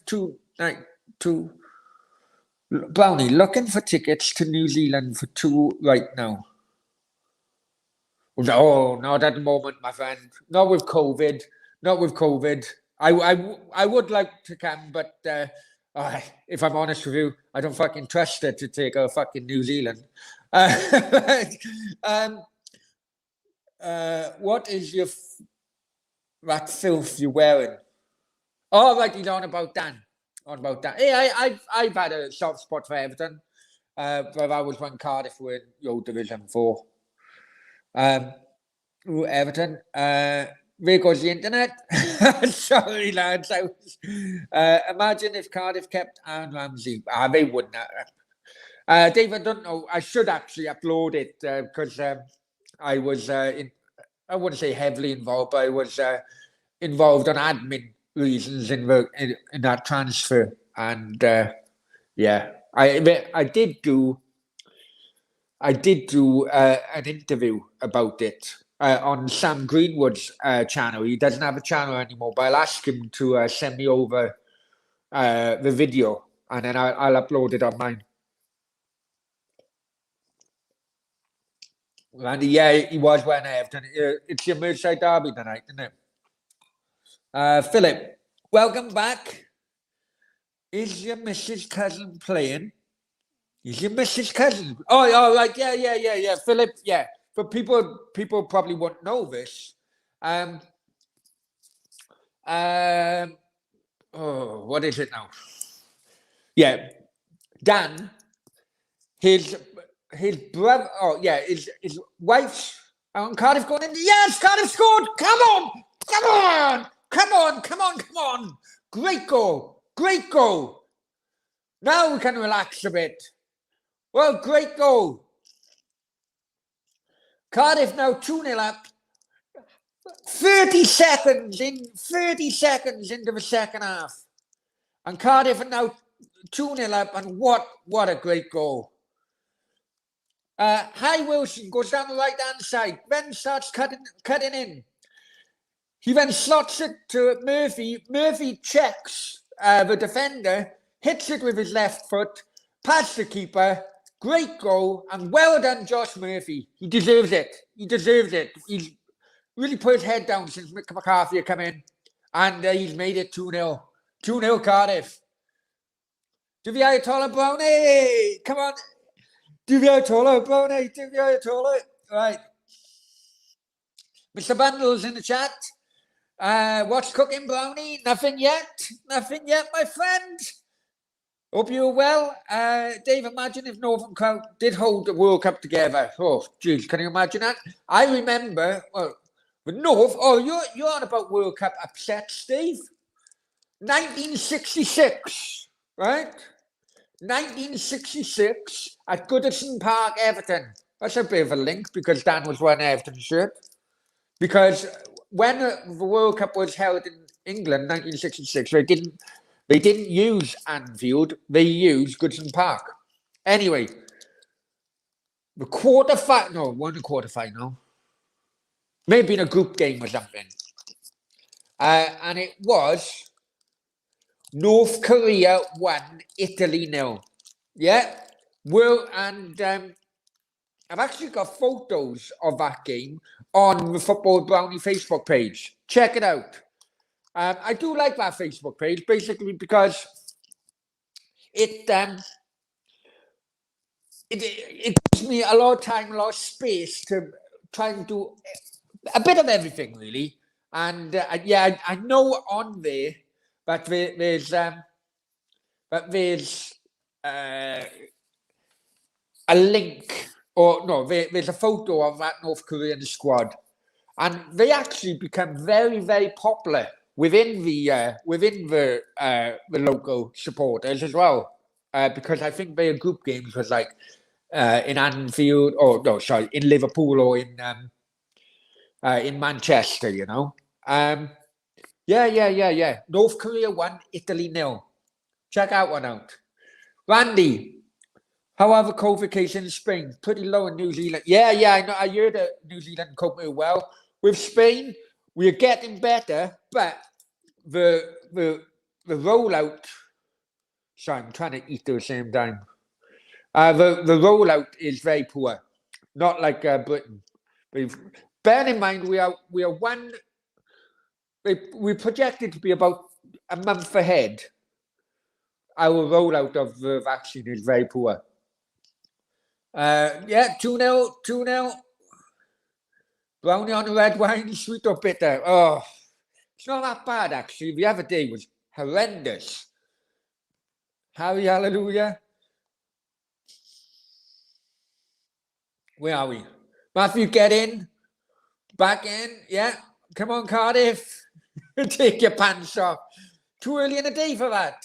S1: Brownie looking for tickets to New Zealand for 2 right now. No, not at the moment, my friend. Not with COVID. I would like to come, but if I'm honest with you, I don't fucking trust her to take her fucking New Zealand. What is that filth you're wearing? Oh, right, he's on about Dan. Hey, I've had a soft spot for Everton, but I was when Cardiff were in your Division 4. Everton. There goes the internet. Sorry, lads. Imagine if Cardiff kept Aaron Ramsey. They wouldn't. Dave, I don't know. I should actually upload it because I was I wouldn't say heavily involved, but I was involved on admin reasons in that transfer, and yeah, I did do an interview about it on Sam Greenwood's channel. He doesn't have a channel anymore, but I'll ask him to send me over the video, and then I'll upload it on mine. Randy, yeah, he was wearing Everton. It's your Merseyside derby tonight, isn't it? Philip, welcome back. Is your Mrs. Cousin playing? Is your Mrs. Cousin? Oh, right, yeah. Philip, yeah. But people probably won't know this. What is it now? Yeah, Dan, his brother. Oh, yeah, his wife's on Cardiff going in. Yes, Cardiff scored. Come on. Great goal. Now we can relax a bit. Well, great goal. Cardiff now 2-0 up. 30 seconds into the second half. And Cardiff are now 2-0 up, and what a great goal. Hi Wilson goes down the right-hand side, then starts cutting in. He then slots it to Murphy. Murphy checks the defender, hits it with his left foot, past the keeper. Great goal, and well done, Josh Murphy. He deserves it. He's really put his head down since Mick McCarthy come in, and he's made it 2-0. 2-0 Cardiff. Diviatola Brownie! Come on. Diviatola Brownie! Diviatola! Right. Mr. Bundles in the chat. What's cooking, Brownie? Nothing yet, my friend. Hope you're well. Dave, imagine if Northern Crown did hold the World Cup together. Oh, geez, can you imagine that? I remember, well, the North, you're on about World Cup upset, Steve. 1966, right? 1966 at Goodison Park, Everton. That's a bit of a link because Dan was wearing an Everton shirt. Because when the World Cup was held in England, 1966, they didn't use Anfield, they used Goodison Park. Anyway, the quarterfinal. Maybe in a group game or something. And it was North Korea 1, Italy 0. Yeah. Well, and I've actually got photos of that game on the Football Brownie Facebook page. Check it out. I do like that Facebook page, basically because it gives me a lot of time, a lot of space to try and do a bit of everything, really. And I know on there that there's a link, or no, there's a photo of that North Korean squad, and they actually become very, very popular within the local supporters as well, because I think their group games was like in Anfield, in Liverpool or in Manchester, you know. Yeah. North Korea 1, Italy 0. Check that one out. Randy, how are the COVID cases in Spain? Pretty low in New Zealand. Yeah, I know. I heard that New Zealand coping well. With Spain, we are getting better, but the rollout. Sorry, I'm trying to eat at the same time. The rollout is very poor, not like Britain. Bear in mind, we're projected to be about a month ahead. Our rollout of the vaccine is very poor. 2-0. Brownie on the red wine, sweet or bitter. Oh, it's not that bad, actually. The other day was horrendous. Harry, hallelujah. Where are we? Matthew, get in. Back in. Yeah. Come on, Cardiff. Take your pants off. Too early in the day for that.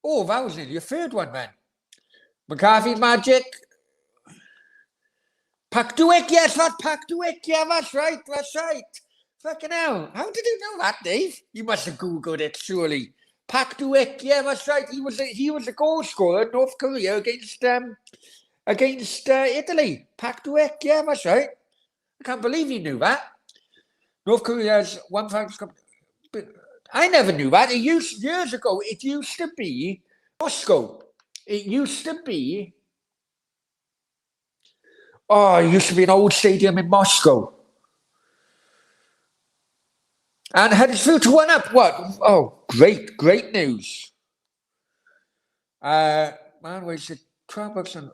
S1: Oh, that was nearly your third one, man. McCarthy magic. Pakduik, yes, that Pakduik. Yeah, that's right. Fucking hell. How did you know that, Dave? You must have Googled it, surely. Pakduik, yeah, that's right. He was a goal scorer in North Korea against Italy. Pakduik, yeah, that's right. I can't believe you knew that. North Korea's 1,000 Cup. I never knew that. Years ago, it used to be Moscow. It used to be an old stadium in Moscow. And Huddersfield to 1 up. What? Oh, great news. Man, where's the troubles and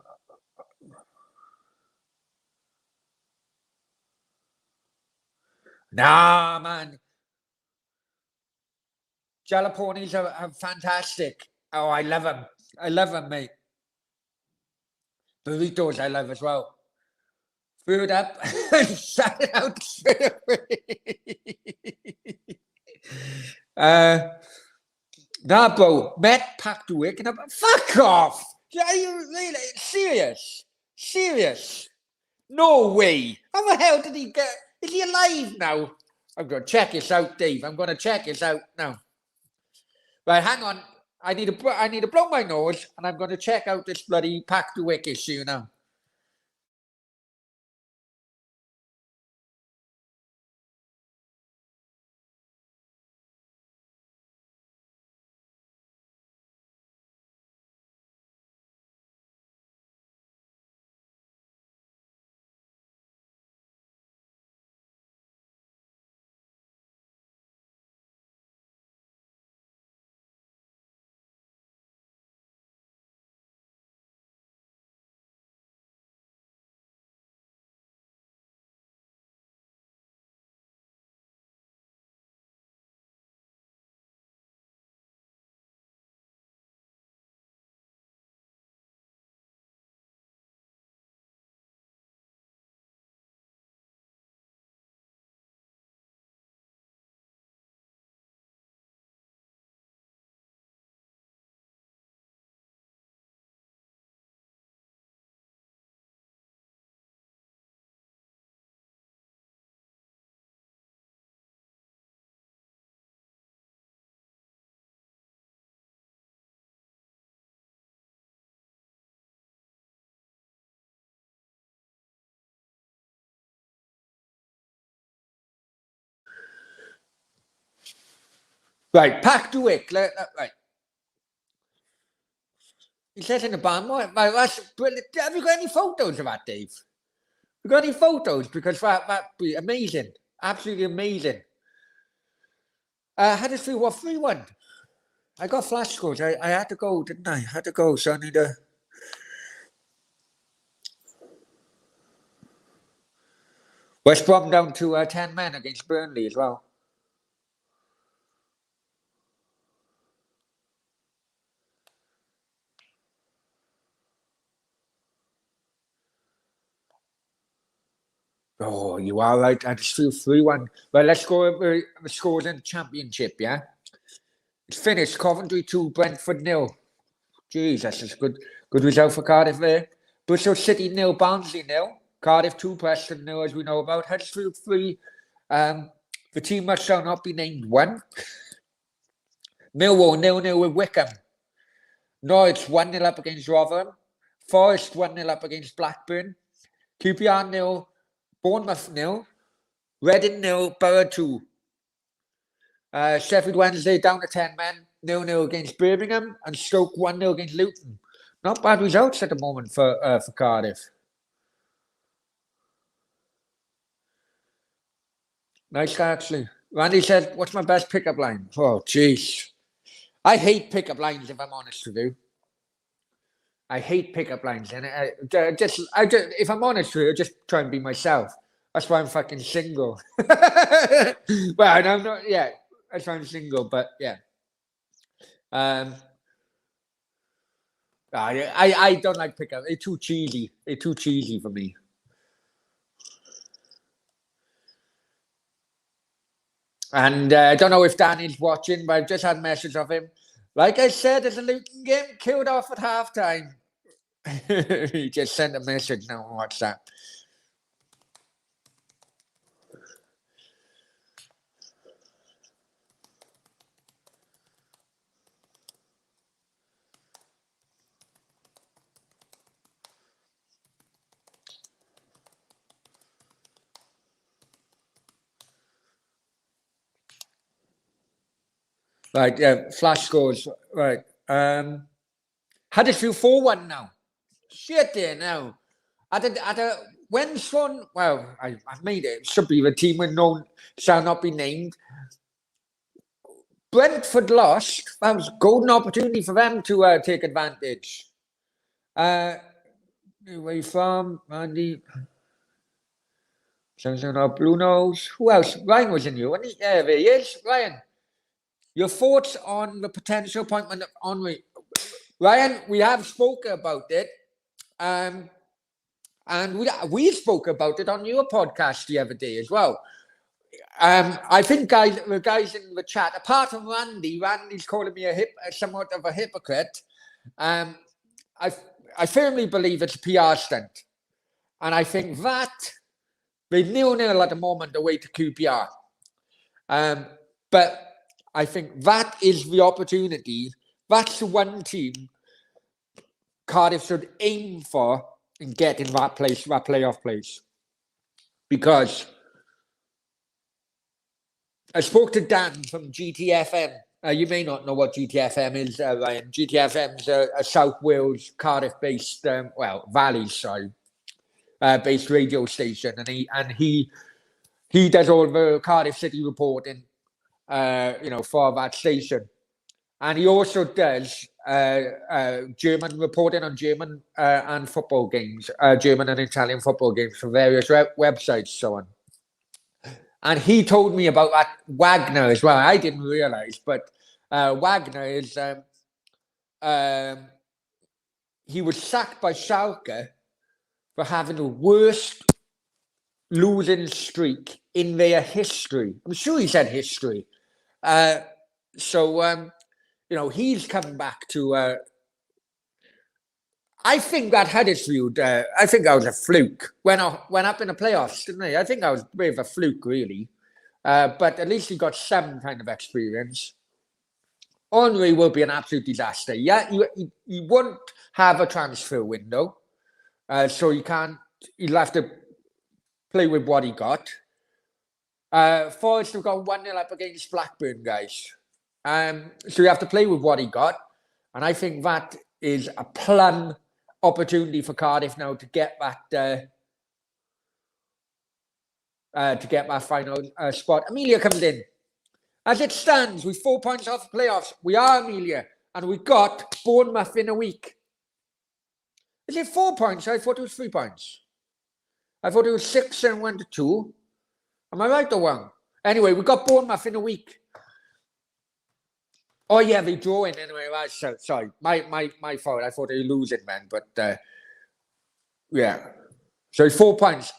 S1: nah, man. Jalapenos are fantastic. Oh, I love them. Mate. Burritos, I love as well. Food up, shut it out straight away. Nah, bro, Met Pakduik and fuck off. Are you really serious? No way. How the hell did he get? Is he alive now? I'm going to check this out, Dave. I'm going to check this out now. Right, hang on. I need to blow my nose, and I'm going to check out this bloody Pack the Wick issue now. Right, Pack the Wick. Right. He says in the band, right, that's brilliant. Have you got any photos of that, Dave? Have you got any photos? Because that'd be amazing. Absolutely amazing. Huddersfield, what, 3-1? I got flash scores. I had to go, didn't I? I had to go, so I need to... West Brom down to 10 men against Burnley as well. Oh, you are right. I just feel 3-1. Well, let's go over the scores in the Championship, yeah? It's finished. Coventry 2, Brentford 0. Jeez, that's a good result for Cardiff there. Bristol City 0, Barnsley 0. Cardiff 2, Preston 0, as we know about. Huddersfield 3. The team must shall not be named 1. Millwall 0-0 with Wickham. Norwich 1-0 up against Rotherham. Forest 1-0 up against Blackburn. QPR 0. Bournemouth 0. Reading 0. Borough 2. Sheffield Wednesday down to 10 men. 0-0 against Birmingham. And Stoke 1-0 against Luton. Not bad results at the moment for Cardiff. Nice, actually. Randy said, what's my best pickup line? Oh, jeez. I hate pickup lines, if I'm honest with you. I hate pickup lines. And if I'm honest with you, I just try and be myself. That's why I'm fucking single. Well, I'm not, yeah. That's why I'm single, but yeah. I don't like pickup. They're too cheesy. They're too cheesy for me. And I don't know if Danny's watching, but I've just had a message of him. Like I said, there's a Luton game killed off at halftime. He just sent a message now on WhatsApp. Right, yeah, flash scores. Right. Huddersfield 4-1 now. Shit there now. When Swan, well, I've made it. It should be the team with known shall not be named. Brentford lost. That was a golden opportunity for them to take advantage. Away from Andy. Blue Nose. Who else? Ryan was in you, wasn't he? Yeah, there he is. Ryan, your thoughts on the potential appointment of Henry? Ryan, we have spoken about it. And we spoke about it on your podcast the other day as well. I think the guys in the chat, apart from Randy's calling me somewhat of a hypocrite. I firmly believe it's a PR stunt. And I think that they're 0-0 at the moment away to QPR. But I think that is the opportunity that's the one team Cardiff should aim for in getting that place, that playoff place. Because I spoke to Dan from GTFM. You may not know what GTFM is, Ryan. GTFM is a South Wales, Cardiff-based, based radio station, and he does all the Cardiff City reporting, for that station, and he also does German reporting on German and football games, German and Italian football games for various websites, so on. And he told me about that Wagner as well. I didn't realize, but Wagner is he was sacked by Schalke for having the worst losing streak in their history. I'm sure he said history. He's coming back to. I think that Huddersfield. I think that was a fluke. Went up in the playoffs, didn't he? I think that was a bit of a fluke, really. But at least he got some kind of experience. Henry will be an absolute disaster. Yeah, he won't have a transfer window, so he'll have to play with what he got. Forest have got 1-0 up against Blackburn, guys. So you have to play with what he got, and I think that is a plum opportunity for Cardiff now to get that final spot. Amelia comes in. As it stands, with 4 points off the playoffs, we are Amelia, and we've got Bournemouth in a week. Is it 4 points? I thought it was 3 points. I thought it was 6 and went to 2. Am I right or wrong? Anyway, we've got Bournemouth in a week. Oh, yeah, they draw in anyway. Right, sorry, my fault. I thought they were losing, man. But, yeah. So 4 points.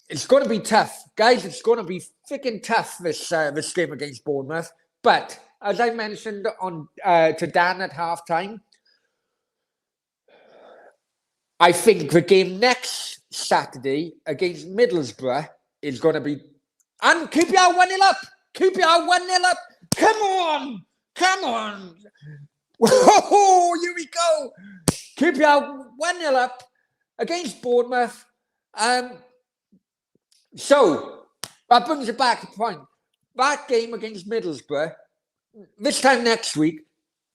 S1: It's going to be tough. Guys, it's going to be freaking tough, this game against Bournemouth. But, as I mentioned to Dan at halftime, I think the game next Saturday against Middlesbrough is going to be... And keep your 1-0 up! Keep your 1-0 up! Come on! Come on! Whoa, here we go! Keep your 1-0 up against Bournemouth. So, that brings it back to the point. That game against Middlesbrough, this time next week,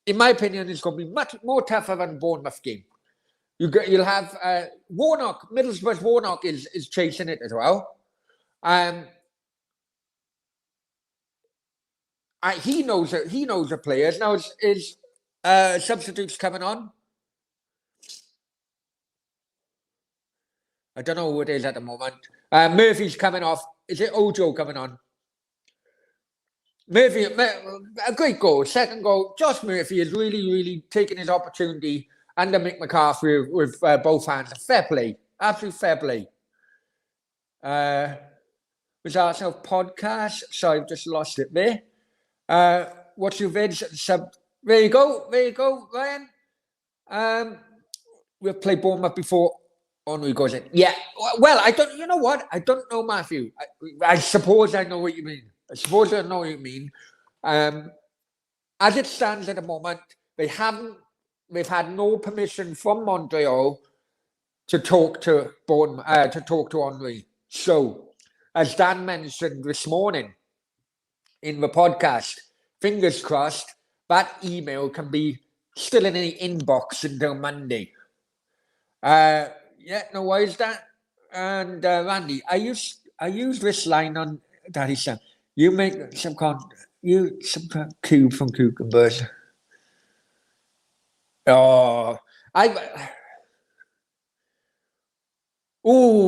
S1: in my opinion, is going to be much more tougher than the Bournemouth game. You'll have Warnock, Middlesbrough's Warnock is chasing it as well. He knows the players. Now, is substitutes coming on? I don't know who it is at the moment. Murphy's coming off. Is it Ojo coming on? Murphy, a great goal. Second goal. Josh Murphy is really, really taking his opportunity under Mick McCarthy with both hands. Fair play. Absolute fair play. Was Arsenal podcast? Sorry, I've just lost it there. What's your vids? There you go, Ryan. We've played Bournemouth before. Henry goes in. Yeah. Well, you know what? I don't know, Matthew. I suppose I know what you mean. As it stands at the moment, they've had no permission from Montreal to talk to Henry. So, as Dan mentioned this morning in the podcast, fingers crossed, that email can be still in the inbox until Monday. Yeah, no worries, that. And Randy, I use this line on Daddy's son. You make some kind of cube from cucumbers. Oh,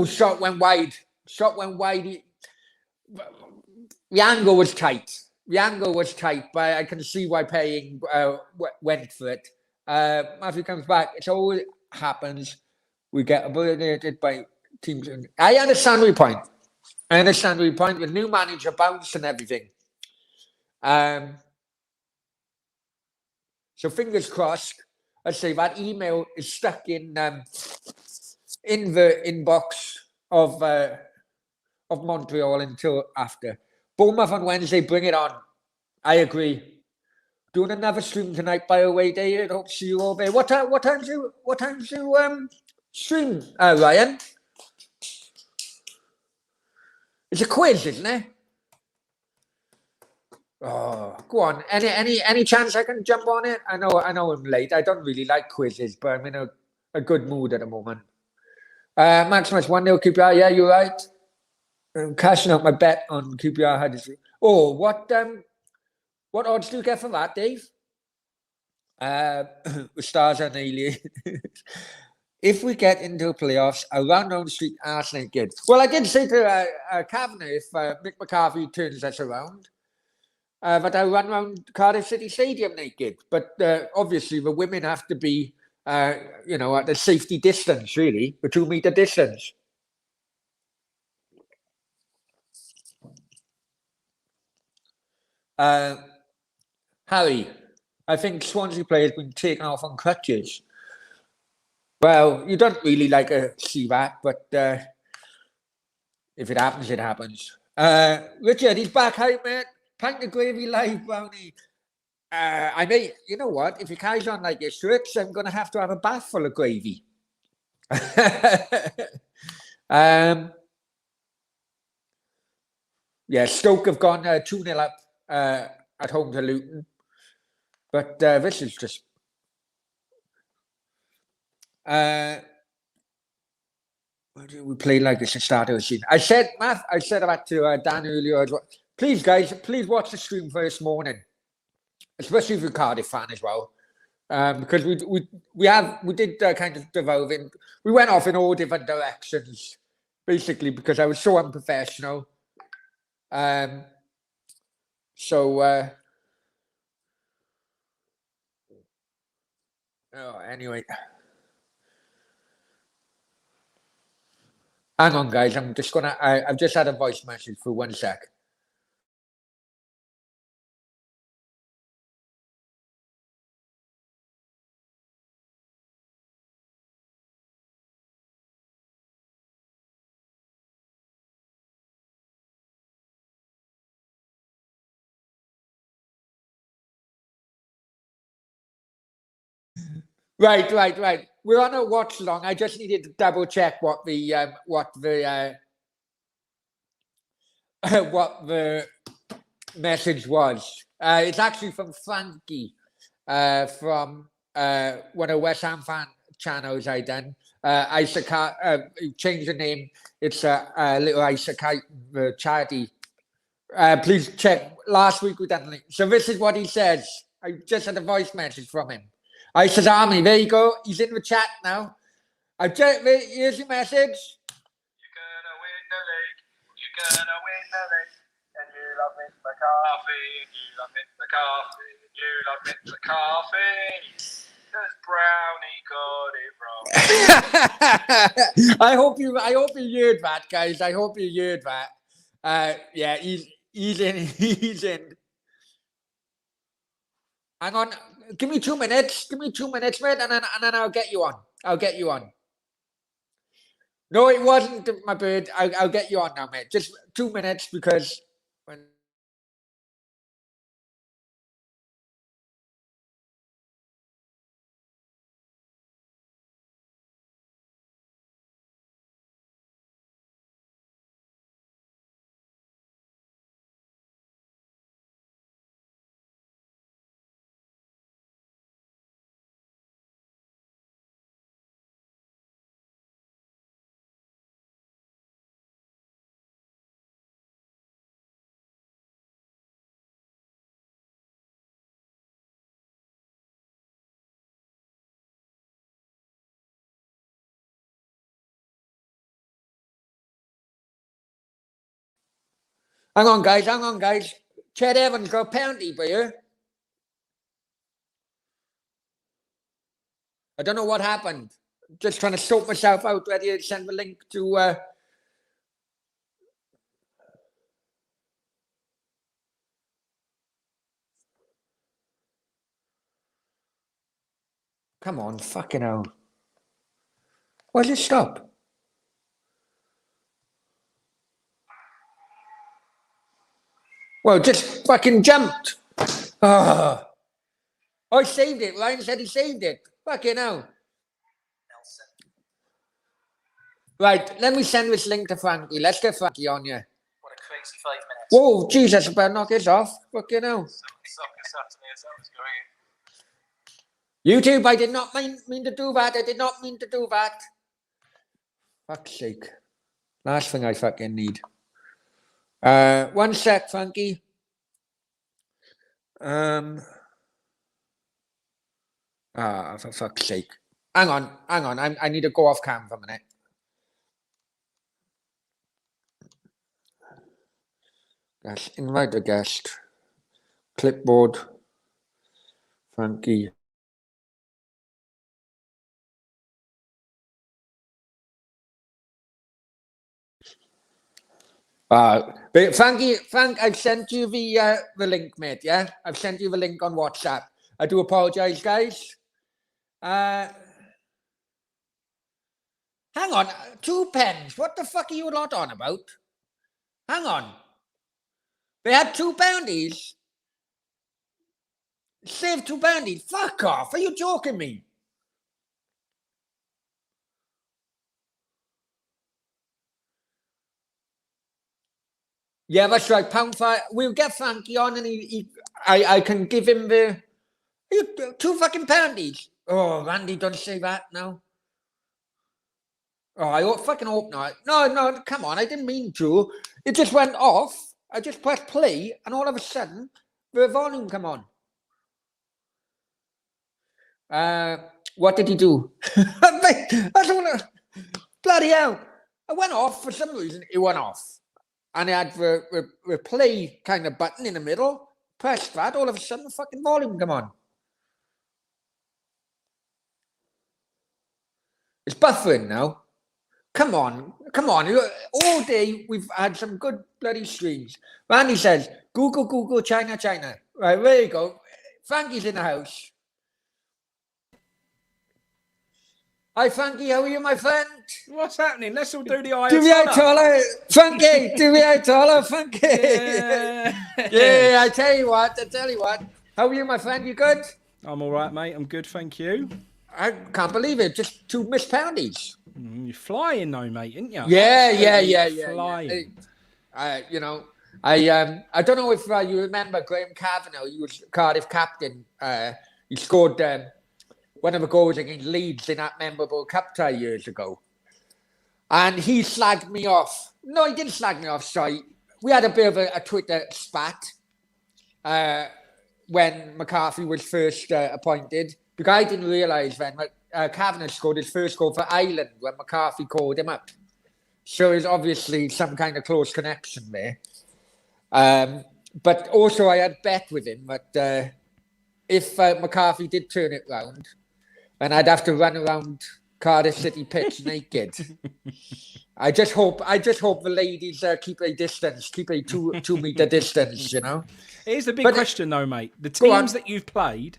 S1: shot went wide. The angle was tight. But I can see why Paying went for it. Matthew comes back. It always happens. We get eliminated by teams. I understand your point. With new manager bounce and everything. So fingers crossed. I'd say that email is stuck in the inbox of Montreal until after. Bournemouth on Wednesday, bring it on. I agree. doing another stream tonight, by the way, David. Hope to see you all there. What time's you stream, Ryan? It's a quiz, isn't it? Oh, go on. Any chance I can jump on it? I know I'm late. I don't really like quizzes, but I'm in a good mood at the moment. Maximus 1-0 QPR. Yeah, you're right. I'm cashing out my bet on QPR Huddersfield. Oh, what odds do you get for that, Dave? Stars are nearly. If we get into playoffs, a round on the street, Arsenal ain't good. Well, I did say to Kavanagh, if Mick McCarthy turns us around, but I run around Cardiff City Stadium naked. But obviously, the women have to be, at the safety distance, really, the 2 meter distance. Harry, I think Swansea players been taken off on crutches. Well, you don't really like to see that, but if it happens, it happens. Richard, he's back out, mate. Pint of gravy live, Brownie. I mean, you know what? If it carries on like this, Rich, I'm going to have a bath full of gravy. Yeah, Stoke have gone 2-0 up at home to Luton. But this is just... we played like this at the start of the season. I said that to Dan earlier as well. Please, guys, watch the stream for this morning, especially if you're a Cardiff fan as well, because we did kind of devolve in. We went off in all different directions, basically, because I was so unprofessional. Anyway. Hang on, guys. I've just had a voice message for 1 sec. Right. We're on a watch along. I just needed to double check what the what the message was. It's actually from Frankie, from one of West Ham fan channels I done. Changed the name. It's a little Isaac charity. Please check. Last week we done. So this is what he says. I just had a voice message from him. Isaac's Army. There you go. He's in the chat now. Here's your message.
S3: You're gonna win the league. You're gonna win the league. And you love Mick McCarthy. And you love Mick McCarthy. And you love Mick McCarthy. Because Brownie got it wrong.
S1: I hope you heard that, guys. I hope you heard that. Yeah, he's in. Hang on. Give me 2 minutes. Give me 2 minutes, mate, and then I'll get you on. No, it wasn't my bird. I'll get you on now, mate. Just 2 minutes because hang on, guys. Chad Evans got a penalty for you. I don't know what happened. Just trying to sort myself out, ready to send the link to come on, fucking hell. Why did it stop? Well, just fucking jumped. Oh. Oh, he saved it. Ryan said he saved it. Fucking hell.
S3: Nelson.
S1: Right, let me send this link to Frankie. Let's get Frankie on here.
S3: What a crazy 5 minutes.
S1: Whoa, Jesus, I better knock this off. Fucking hell.
S3: Soccer Saturday as that was going in.
S1: YouTube, I did not mean to do that. I did not mean to do that. Fuck's sake. Last thing I fucking need. 1 sec, Frankie. For fuck's sake. Hang on. I need to go off cam for a minute. Yes, invite a guest. Clipboard. Frankie. But Frank, I've sent you the link, mate. Yeah, I've sent you the link on WhatsApp. I do apologize, guys. Hang on, 2 pens. What the fuck are you lot on about? Hang on. They had £2. Save £2. Fuck off. Are you joking me? Yeah, that's right. £5. We'll get Frankie on, and I can give him the £2 fucking poundies. Oh, Randy, don't say that now. Oh, I fucking hope not. No, come on. I didn't mean to. It just went off. I just pressed play, and all of a sudden, the volume come on. What did he do? Bloody hell. I went off for some reason. It went off. And I had the play kind of button in the middle. Pressed that. All of a sudden, the fucking volume come on. It's buffering now. Come on. All day, we've had some good bloody streams. Randy says, Google, China. Right, there you go. Frankie's in the house. Hi, Frankie. How are you, my friend?
S4: What's happening? Let's all do the eye
S1: Do the Ayatollah. Frankie, do the Ayatollah, Frankie. Yeah, I tell you what. How are you, my friend? You good?
S4: I'm all right, mate. I'm good, thank you.
S1: I can't believe it. Just 2 missed poundies.
S4: You're flying though, mate, aren't you?
S1: Yeah.
S4: Flying.
S1: I don't know if you remember Graham Kavanagh. He was Cardiff captain. He scored one of the goals against Leeds in that memorable cup tie years ago. And he slagged me off. No, he didn't slag me off, sorry. We had a bit of a Twitter spat when McCarthy was first appointed. Because I didn't realise then Kavanagh scored his first goal for Ireland when McCarthy called him up. So there's obviously some kind of close connection there. But also I had bet with him that if McCarthy did turn it round, then I'd have to run around Cardiff City pitch naked. I just hope the ladies keep a distance, keep a 2 meter distance, you know.
S4: Here's the big question though, mate. The teams that you've played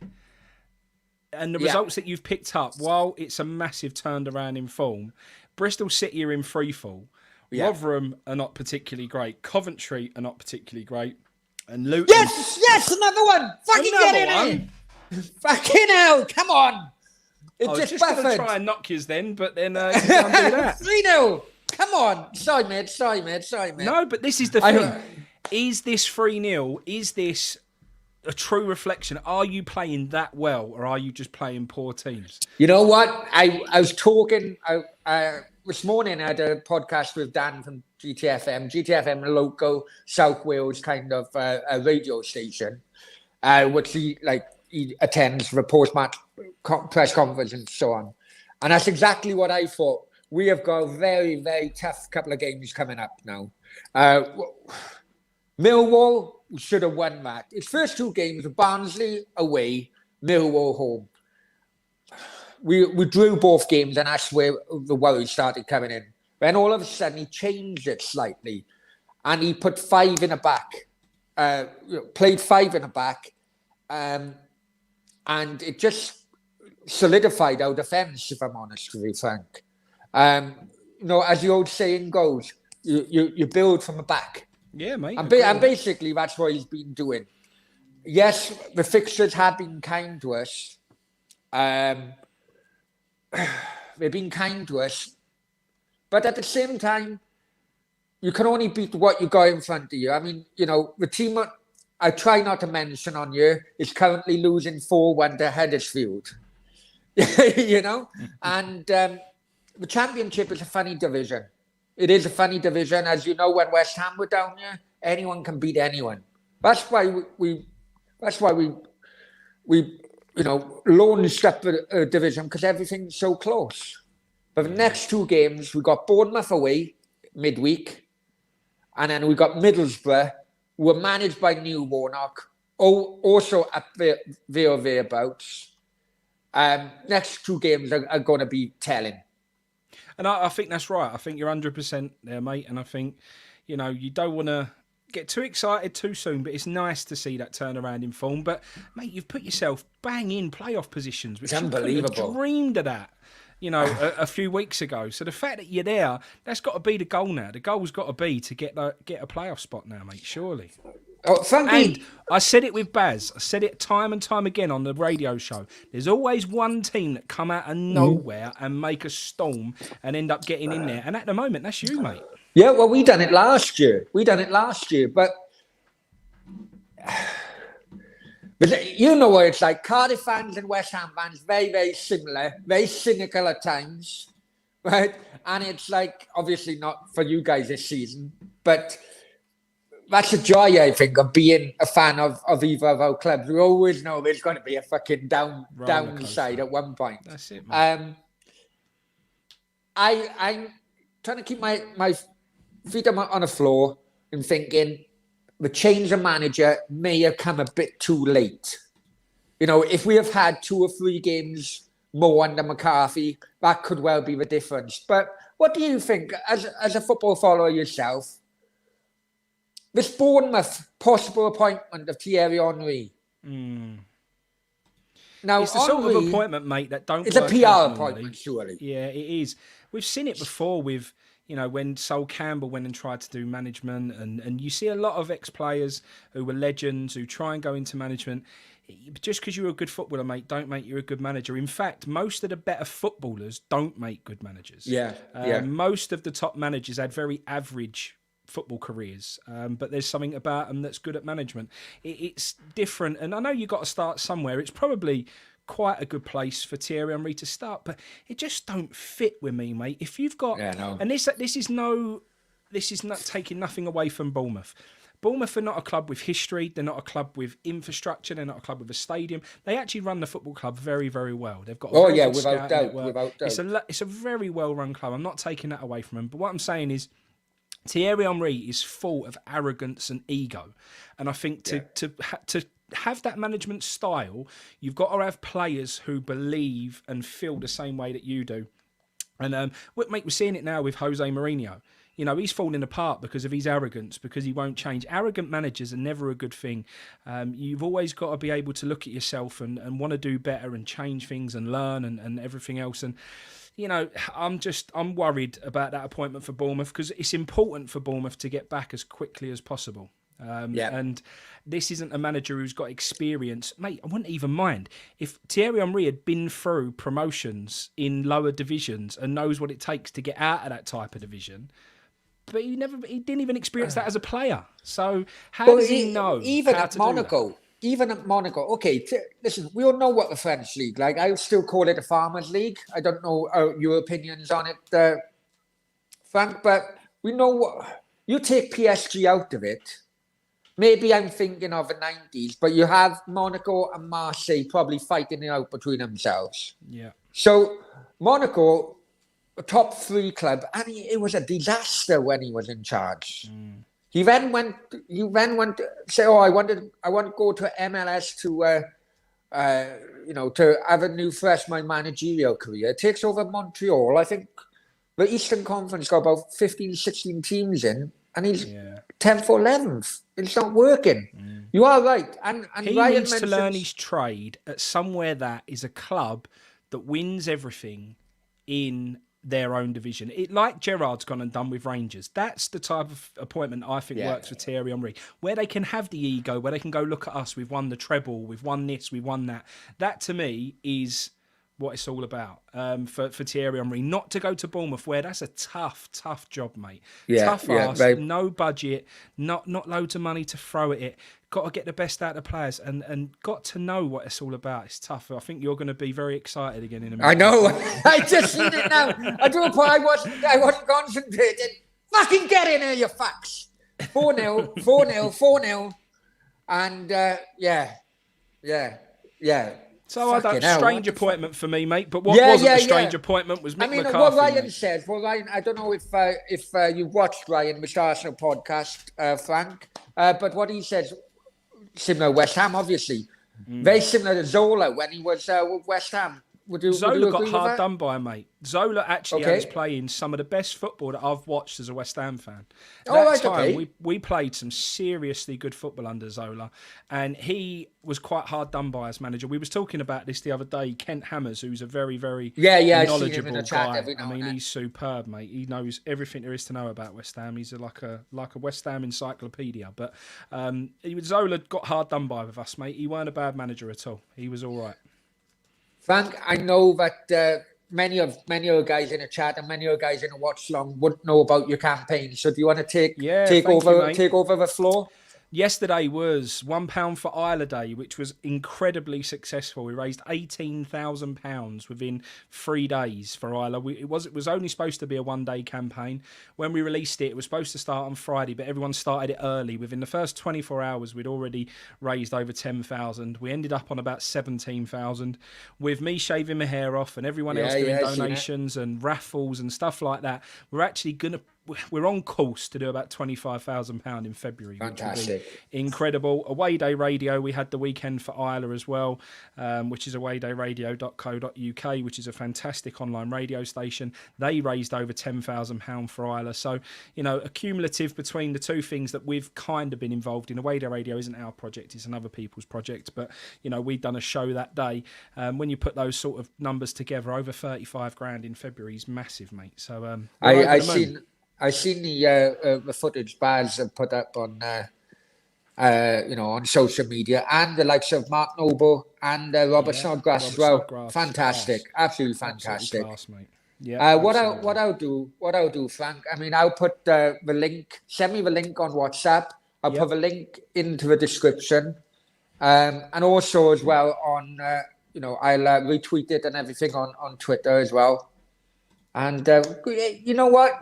S4: and the results that you've picked up, while it's a massive turnaround in form, Bristol City are in free fall. Rotherham are not particularly great. Coventry are not particularly great. And Luton...
S1: Yes, another one. Fucking get in here. Fucking hell, come on.
S4: I was just going to try and knock yous then, but then you can't do that.
S1: 3-0. Come on. Sorry, mate.
S4: No, but this is the thing. Is this 3-0? Is this a true reflection? Are you playing that well, or are you just playing poor teams?
S1: You know what? I was talking this morning. I had a podcast with Dan from GTFM, a local South Wales kind of a radio station, which he attends the post-match press conference and so on. And that's exactly what I thought. We have got a very, very tough couple of games coming up now. Millwall should have won that. Its first 2 games were Barnsley away, Millwall home. We drew both games, and that's where the worries started coming in. Then all of a sudden, he changed it slightly, and he put 5 in the back, played 5 in the back, and it just solidified our defence, if I'm honest with you, Frank. As the old saying goes, you build from the back.
S4: Yeah, mate.
S1: And basically, that's what he's been doing. yes, the fixtures have been kind to us. They've been kind to us. But at the same time, you can only beat what you got in front of you. I mean, the team I try not to mention on you is currently losing 4-1 to Huddersfield. And the Championship is a funny division. It is a funny division. As you know, when West Ham were down here, anyone can beat anyone. That's why we launched up a division, because everything's so close. But the next 2 games, we got Bournemouth away midweek, and then we got Middlesbrough, who were managed by Neil Warnock, also up there thereabouts. Next 2 games are going to be telling.
S4: And I think that's right. I think you're 100% there, mate. And I think, you don't want to get too excited too soon, but it's nice to see that turnaround in form. But, mate, you've put yourself bang in playoff positions, which
S1: it's unbelievable.
S4: You couldn't have dreamed of that, a few weeks ago. So the fact that you're there, that's got to be the goal now. The goal's got to be to get a playoff spot now, mate, surely.
S1: Oh,
S4: and I said it with Baz. I said it time and time again on the radio show. There's always one team that come out of nowhere and make a storm and end up getting in there. And at the moment, that's you, mate.
S1: Yeah, well, we done it last year. But you know what it's like. Cardiff fans and West Ham fans, very, very similar, very cynical at times, right? And it's like, obviously not for you guys this season, but that's the joy, I think, of being a fan of either of our clubs. We always know there's going to be a fucking downside at one point.
S4: That's it, man.
S1: I'm trying to keep my feet on the floor and thinking the change of manager may have come a bit too late. If we have had 2 or 3 games more under McCarthy, that could well be the difference. But what do you think, as a football follower yourself, this Bournemouth possible appointment of Thierry Henry? Now,
S4: it's the sort of appointment, mate, that don't.
S1: It's a PR appointment, surely.
S4: Yeah, it is. We've seen it before with, when Sol Campbell went and tried to do management, and you see a lot of ex-players who were legends who try and go into management. Just because you're a good footballer, mate, don't make you a good manager. In fact, most of the better footballers don't make good managers.
S1: Yeah.
S4: Most of the top managers had very average football careers, but there's something about them that's good at management. It's different, and I know you've got to start somewhere. It's probably quite a good place for Thierry Henry to start, but it just don't fit with me, mate. If you've got, and this is not taking nothing away from Bournemouth. Bournemouth are not a club with history. They're not a club with infrastructure. They're not a club with a stadium. They actually run the football club very, very well. They've got
S1: without doubt.
S4: It's a very well-run club. I'm not taking that away from them, but what I'm saying is, Thierry Henry is full of arrogance and ego. And I think to have that management style, you've got to have players who believe and feel the same way that you do. And we're seeing it now with Jose Mourinho. He's falling apart because of his arrogance, because he won't change. Arrogant managers are never a good thing. You've always got to be able to look at yourself and want to do better and change things and learn and everything else. And I'm worried about that appointment for Bournemouth, because it's important for Bournemouth to get back as quickly as possible. And this isn't a manager who's got experience. Mate, I wouldn't even mind if Thierry Henry had been through promotions in lower divisions and knows what it takes to get out of that type of division. But he didn't even experience that as a player. So how does he know?
S1: Even at Monaco, okay, listen, we all know what the French league like. I would still call it a farmers league. I don't know your opinions on it, Frank, but we know what. You take PSG out of it, maybe I'm thinking of the 90s, but you have Monaco and Marseille probably fighting it out between themselves.
S4: Yeah.
S1: So Monaco, a top 3 club, and it was a disaster when he was in charge. He then went to say, I want to go to MLS to have a new fresh my managerial career. Takes over Montreal. I think the Eastern Conference got about 15, 16 teams in, and he's 10th or 11th. It's not working. You are right. And
S4: he
S1: Ryan
S4: needs to learn his trade at somewhere that is a club that wins everything in their own division. Like Gerrard's gone and done with Rangers. That's the type of appointment I think works for Thierry Henry, where they can have the ego, where they can go, look at us, we've won the treble, we've won this, we've won that. That to me is what it's all about for Thierry Henry. Not to go to Bournemouth, where that's a tough job, mate. Tough ask, no budget, not loads of money to throw at it. Got to get the best out of the players and got to know what it's all about. It's tough. I think you're going to be very excited again in a minute.
S1: I know. I just seen it now. I do apologize. I wasn't concentrated. Fucking get in here, you fucks. 4-0, 4-0, 4-0. And yeah.
S4: So I don't strange appointment for me, mate. But what wasn't a strange appointment was Mick McCarthy.
S1: What Ryan said. Well, Ryan, I don't know if you've watched Ryan, Mr. Arsenal podcast, Frank. But what he says, similar to West Ham, obviously. Very similar to Zola when he was with West Ham.
S4: Zola got hard done by, mate. Zola actually was playing some of the best football that I've watched as a West Ham fan. We played some seriously good football under Zola, and he was quite hard done by as manager. We was talking about this the other day. Kent Hammers, who's a very, very knowledgeable guy. I mean, he's superb, mate. He knows everything there is to know about West Ham. He's like a West Ham encyclopedia. But Zola got hard done by with us, mate. He weren't a bad manager at all. He was all right.
S1: Frank, I know that many of the guys in the chat and many of the guys in the watch long wouldn't know about your campaign. So do you want to take over the floor?
S4: Yesterday was £1 for Isla Day, which was incredibly successful. We raised £18,000 within 3 days for Isla. It was only supposed to be a one-day campaign. When we released it, it was supposed to start on Friday, but everyone started it early. Within the first 24 hours, we'd already raised over 10,000. We ended up on about 17,000, with me shaving my hair off and everyone else doing donations and raffles and stuff like that. We're on course to do about £25,000 in February.
S1: Fantastic.
S4: Which will be incredible. Away Day Radio, we had the weekend for Isla as well, which is awaydayradio.co.uk, which is a fantastic online radio station. They raised over £10,000 for Isla. So, accumulative between the two things that we've kind of been involved in. Away Day Radio isn't our project, it's another people's project. But, we'd done a show that day. When you put those sort of numbers together, over 35 grand in February is massive, mate. So,
S1: I seen the footage Baz have put up on on social media, and the likes of Mark Noble and Robert Snodgrass as well. Fantastic, absolutely fantastic.
S4: Absolutely class, mate. Yeah.
S1: What I'll do, Frank. I mean, I'll put the link. Send me the link on WhatsApp. I'll put the link into the description, and also as well on I'll retweet it and everything on Twitter as well. And you know what?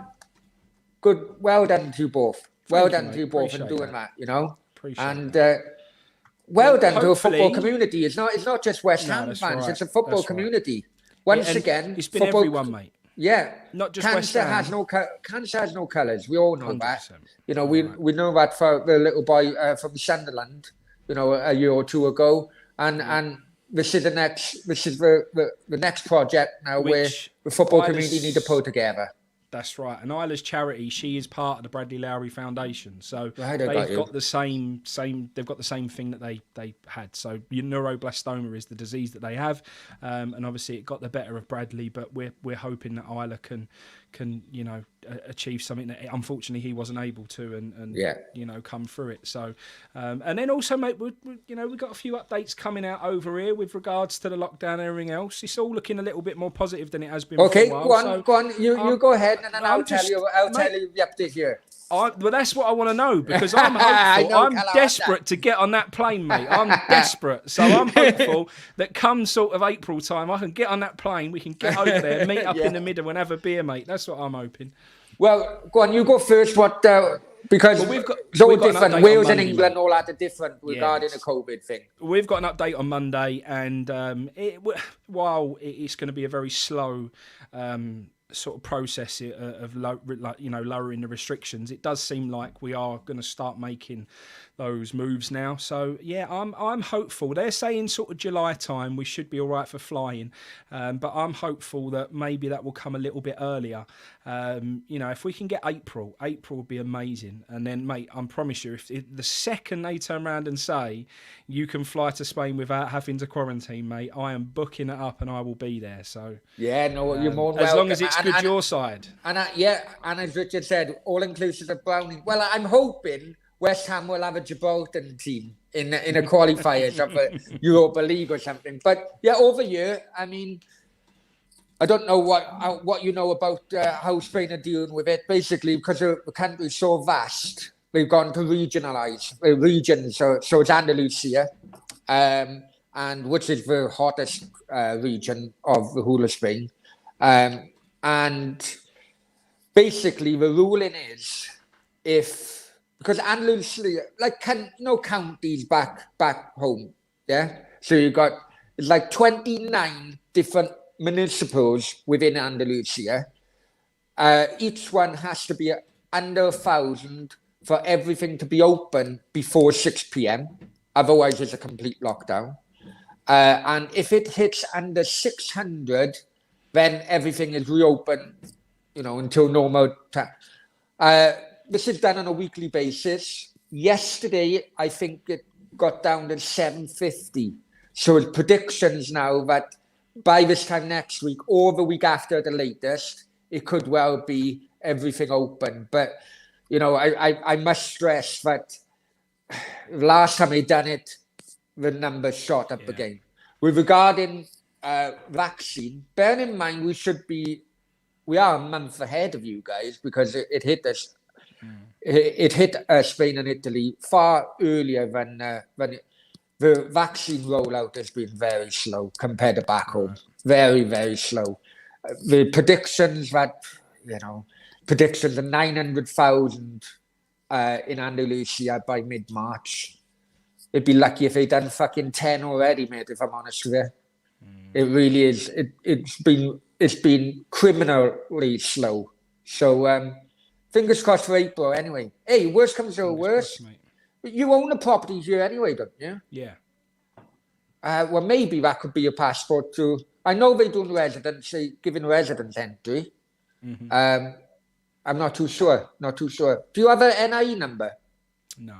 S1: Good, well done to you both. Well done to you both in doing that. Well done to a football community. It's not just West Ham fans. Right. It's a football community. Once again,
S4: it's been everyone, mate.
S1: Yeah,
S4: not just West Ham.
S1: Cancer has no colours. We all know
S4: 100%.
S1: That. We know that for the little boy from Sunderland. A year or two ago, and this is the next project now, where the football community need to pull together.
S4: That's right. And Isla's charity, she is part of the Bradley Lowry Foundation. So they've got the same they've got the same thing that they had. So neuroblastoma is the disease that they have. And obviously it got the better of Bradley, but we're hoping that Isla can achieve something that unfortunately he wasn't able to and come through it. So and then also, mate, we've got a few updates coming out over here with regards to the lockdown and everything else. It's all looking a little bit more positive than it has been for a while.
S1: Go on. You go ahead, and then I'll tell you the update here.
S4: Well, that's what I want to know, because I'm hopeful. I'm desperate to get on that plane, mate. I'm desperate. So I'm hopeful that come sort of April time, I can get on that plane, we can get over there, meet up in the middle and have a beer, mate. That's what I'm hoping.
S1: Well, go on, you go first. Because
S4: we've got
S1: different. Wales and England all had a different regarding the COVID thing.
S4: We've got an update on Monday, and while it's going to be a very slow sort of process of lowering the restrictions, it does seem like we are going to start making those moves now. So yeah, I'm hopeful. They're saying sort of July time we should be all right for flying, but I'm hopeful that maybe that will come a little bit earlier. If we can get April would be amazing. And then, mate, I promise you, if the second they turn around and say you can fly to Spain without having to quarantine, mate, I am booking it up and I will be there. So
S1: yeah, no, you're more
S4: as long as it's looks good your side.
S1: And as Richard said, all inclusive of Browning. Well, I'm hoping West Ham will have a Gibraltar team in a qualifiers of a Europa League or something. But yeah, over here, I mean, I don't know what you know about how Spain are dealing with it. Basically, because the country is so vast, they've gone to regionalize regions. So it's Andalusia, and which is the hottest region of the whole of Spain. And basically, the ruling is because Andalusia, like counties back home, yeah. So you got it's like 29 different municipals within Andalusia. Each one has to be under 1,000 for everything to be open before 6 p.m. Otherwise, it's a complete lockdown. And if it hits under 600, then everything is reopened, until normal time. This is done on a weekly basis. Yesterday, I think it got down to 750. So it's predictions now that by this time next week or the week after the latest, it could well be everything open. But, I must stress that last time they done it, the numbers shot up again. With regarding vaccine, bear in mind we are a month ahead of you guys because it hit us. It hit Spain and Italy far earlier than the vaccine rollout has been very slow compared to back home. Very, very slow. The predictions of 900,000 in Andalusia by mid-March. It'd be lucky if they done fucking 10 already, mate, if I'm honest with you. It really is. It's been criminally slow. So fingers crossed for April anyway. Hey, worst comes to worst. You own a property here anyway, don't you?
S4: Yeah.
S1: Well, maybe that could be a passport too. I know they're doing residency, giving residence entry. Mm-hmm. I'm not too sure. Do you have an NIE number?
S4: No.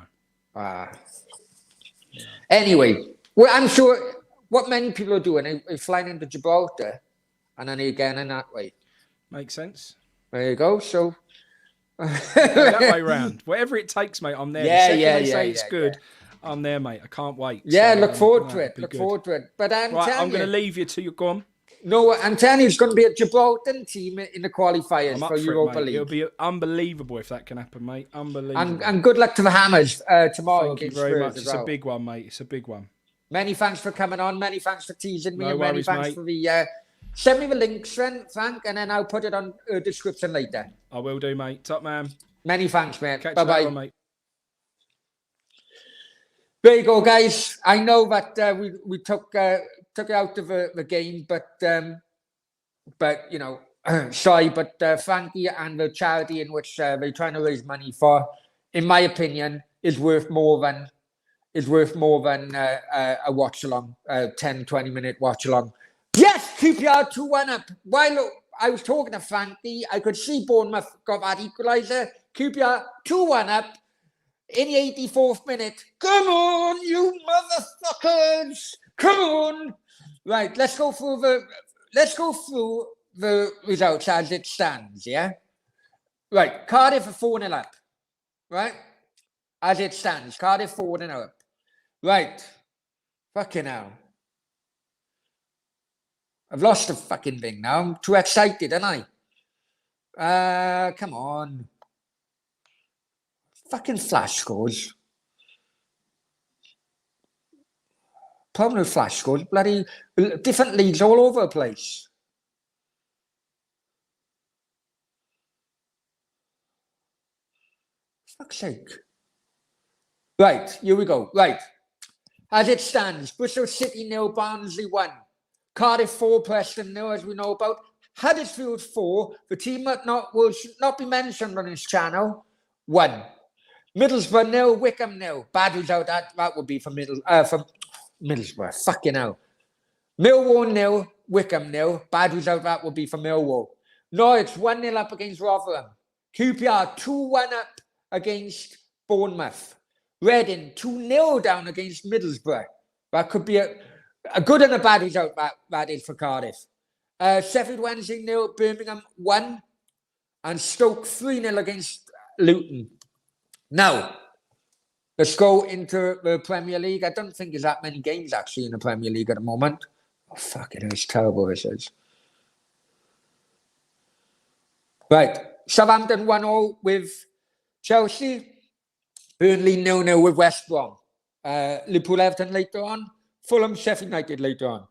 S1: Anyway, well, I'm sure what many people are doing is flying into Gibraltar and then again in that way.
S4: Makes sense.
S1: There you go. So
S4: that way round. Whatever it takes, mate, I'm there. They say it's good. I'm there, mate. I can't wait.
S1: Yeah, look forward to it. But I'm
S4: going to leave you to your gone.
S1: No, I'm telling you, it's going to be a Gibraltar team in the qualifiers for Europa League.
S4: It'll be unbelievable if that can happen, mate. Unbelievable.
S1: And good luck to the Hammers tomorrow.
S4: Thank you very much. It's a big one, mate. It's a big one.
S1: Many thanks for coming on. Many thanks for teasing me.
S4: No worries,
S1: many thanks
S4: mate.
S1: for the... send me the links, Frank, and then I'll put it on the description later.
S4: I will do, mate. Top man.
S1: Many thanks, mate.
S4: Catch
S1: Bye-bye.
S4: you later, mate.
S1: There you go, guys. I know that we took it out of the game, but sorry, but Frankie and the charity in which they're trying to raise money for, in my opinion, is worth more than a watch along, 10-20 minute watch along. Yes, QPR 2-1 up. While I was talking to Frankie, I could see Bournemouth got that equaliser. QPR 2-1 up in the 84th minute. Come on, you motherfuckers! Come on! Right, let's go through the results as it stands. Yeah. Right, Cardiff are 4-0 up. Right, as it stands, Cardiff 4-0 up. Right, fucking hell. I've lost the fucking thing now. I'm too excited, aren't I? Come on. Fucking flash scores. Problem with flash scores. Bloody different leagues all over the place. Fuck's sake. Right, here we go. Right. As it stands, Bristol City 0, Barnsley 1. Cardiff 4, Preston 0, as we know about. Huddersfield 4, the team that will not be mentioned on this channel, 1. Middlesbrough 0, Wickham 0. Bad result, that would be for Middlesbrough. Fucking hell. Millwall 0, Wickham 0. Bad result, that would be for Millwall. Norwich 1-0 up against Rotherham. QPR 2-1 up against Bournemouth. Reading 2-0 down against Middlesbrough. That could be a good and a bad result, that is for Cardiff. Sheffield Wednesday 0, Birmingham 1, and Stoke 3-0 against Luton. Now, let's go into the Premier League. I don't think there's that many games actually in the Premier League at the moment. Oh, fuck it, it's terrible, this is. Right, Southampton 1-0 with Chelsea. Burnley 0-0 with West Brom. Liverpool Everton later on. Fulham Sheffield United later on.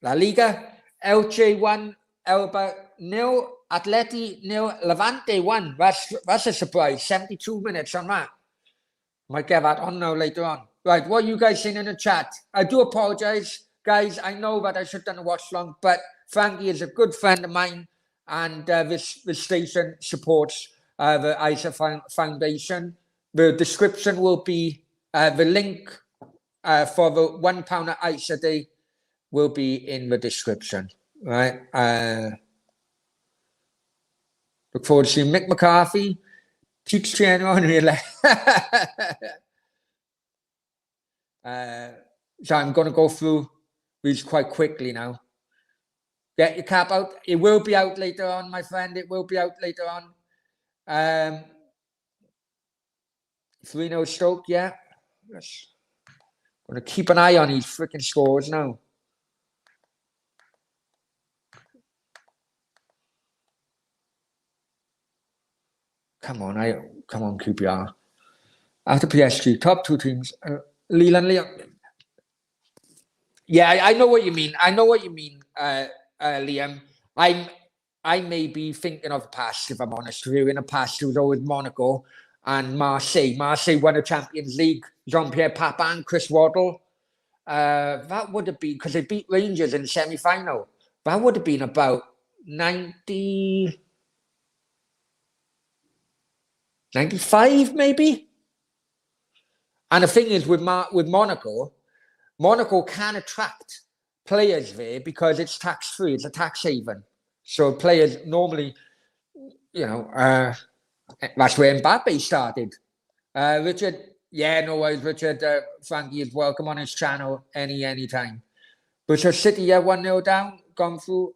S1: La Liga, Elche 1, Elba 0, Atleti 0, Levante 1. That's a surprise. 72 minutes on that. Might get that on now later on. Right, what are you guys saying in the chat? I do apologise, guys. I know that I should have done a watch long, but Frankie is a good friend of mine, and this station supports the ISA Foundation. The description will be the link for the £1 at ISA Day will be in the description. Right. Look forward to seeing Mick McCarthy. Teach trainer on real so I'm going to go through these quite quickly now. Get your cap out. It will be out later on, my friend. It will be out later on. 3-0 Stoke, yeah. Yes. Going to keep an eye on these freaking scores now. Come on, QPR. After PSG, top two teams. Lille and Lyon. Yeah, I know what you mean. Liam. I may be thinking of the past, if I'm honest with you. In the past, it was always Monaco and Marseille. Marseille won the Champions League. Jean-Pierre Papin, Chris Waddle. That would have been, because they beat Rangers in the semi-final. That would have been about 95 maybe. And the thing is with Monaco can attract players there because it's tax-free. It's a tax haven. So players normally, that's where Mbappe started. Richard, yeah, no worries, Richard. Frankie is welcome on his channel anytime. But City, yeah, 1-0 down, gone through.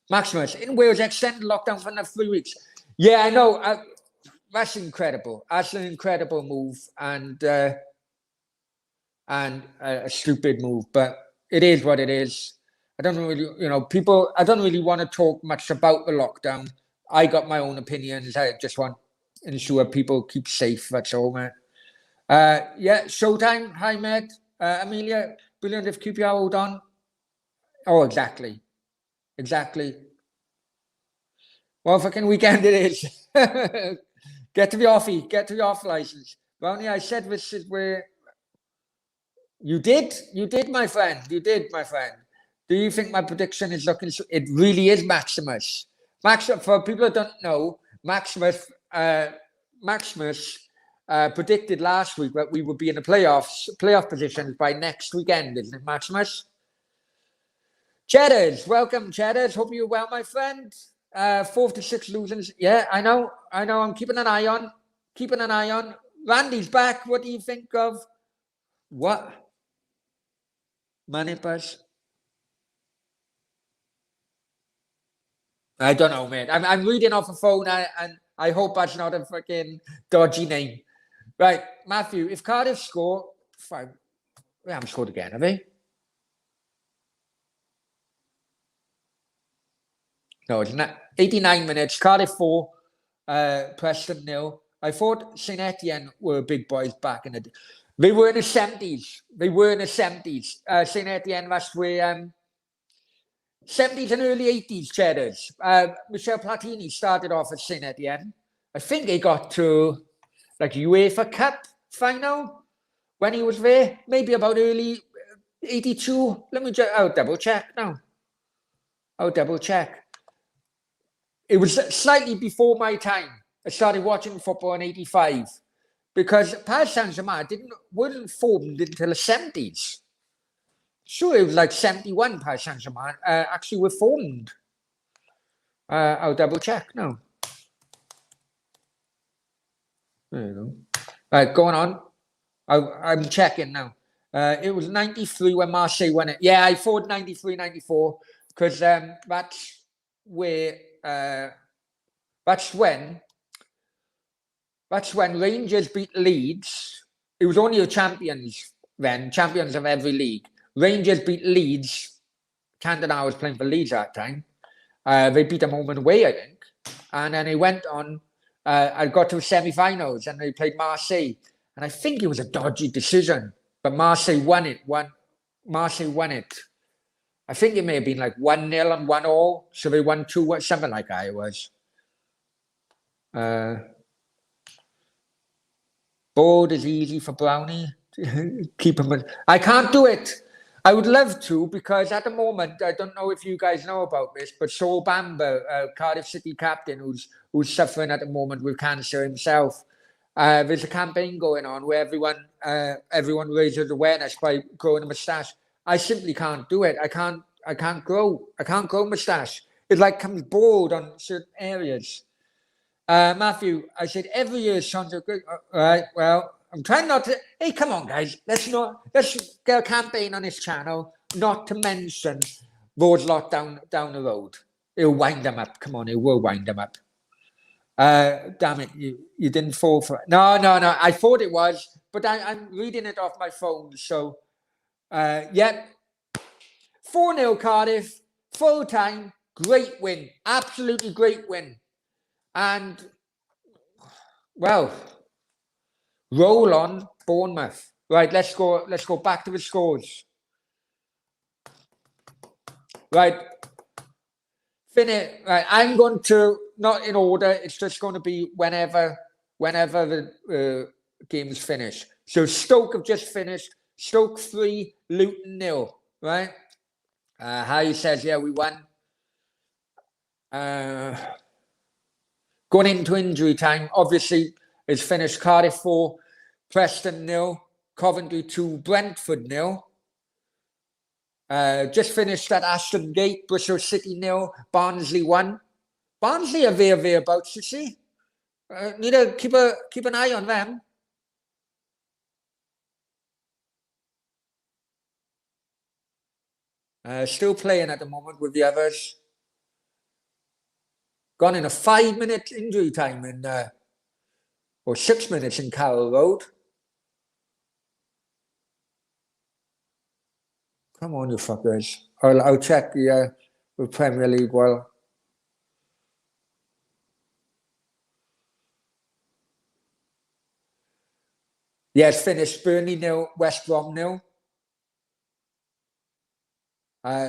S1: Maximus, in Wales, extended lockdown for another 3 weeks. Yeah, I know. That's incredible. That's an incredible move and a stupid move, but it is what it is. I don't really, I don't really want to talk much about the lockdown. I got my own opinions. I just want to ensure people keep safe. That's all, man. Yeah, Showtime. Hi, Med. Amelia, brilliant if QPR hold on. Oh, exactly. Well, fucking weekend it is. Get to the offie. Get to the off license. Ronnie, I said this is where you did, my friend. You did, my friend. Do you think my prediction is looking? It really is Maximus. For people who don't know, Maximus predicted last week that we would be in the playoff positions by next weekend, isn't it, Maximus? Cheddars, welcome, Cheddars. Hope you're well, my friend. 4 to 6 losings. Yeah, I know. I'm keeping an eye on. Randy's back. What do you think of what? Manipas? I don't know, man. I'm reading off a phone, and I hope that's not a fucking dodgy name. Right, Matthew, if Cardiff score, fine. We haven't scored again, have they? No, it's not. 89 minutes. Cardiff 4, Preston 0. I thought St Etienne were big boys back in the day. They were in the 70s. St Etienne, that's where 70s and early 80s, Cheddars. Michel Platini started off at St Etienne. I think they got to like UEFA Cup final when he was there. Maybe about early 82. Let me I'll double check now. It was slightly before my time. I started watching football in 85 because Paris Saint-Germain wasn't formed until the 70s. Sure, it was like 71 Paris Saint-Germain actually were formed. I'll double check now. There you go. Right, going on. I'm checking now. It was 93 when Marseille won it. Yeah, I thought 93, 94 because that's where that's when Rangers beat Leeds. It was only the champions then, champions of every league. Rangers beat Leeds. Cantona was playing for Leeds at that time. They beat them home and away, I think. And then they went on. I got to the semi-finals and they played Marseille. And I think it was a dodgy decision, but Marseille won it. Marseille won it. I think it may have been like 1-0 and 1-1. So they won 2, something like that it was. Board is easy for Brownie. Keep him. I can't do it. I would love to because at the moment, I don't know if you guys know about this, but Saul Bamba, Cardiff City captain, who's suffering at the moment with cancer himself. There's a campaign going on where everyone raises awareness by growing a moustache. I simply can't do it. I can't grow moustache. It like comes bald on certain areas. Matthew, I said every year songs are good. All right, well, I'm trying not to. Hey, come on, guys. Let's get a campaign on this channel not to mention those lot down the road. It'll wind them up. Come on, it will wind them up. Damn it, you didn't fall for it. No. I thought it was, but I'm reading it off my phone. So, yeah, 4-0 Cardiff, full time, great win, absolutely great win, and well, roll on Bournemouth. Right, let's go back to the scores. Right. Finish. Right, I'm going to, not in order, it's just going to be whenever the game's finished. So Stoke have just finished. Stoke 3, Luton 0, right? Harry says, yeah, we won. Going into injury time, obviously, it's finished. Cardiff 4, Preston 0, Coventry 2, Brentford 0. Just finished at Ashton Gate, Bristol City 0, Barnsley 1. Barnsley are thereabouts, you see. Need to keep an eye on them. Still playing at the moment with the others. Gone in a 5-minute injury time or 6 minutes in Carroll Road. Come on, you fuckers. I'll check the Premier League well. Yes, finished. Burnley 0, West Brom 0.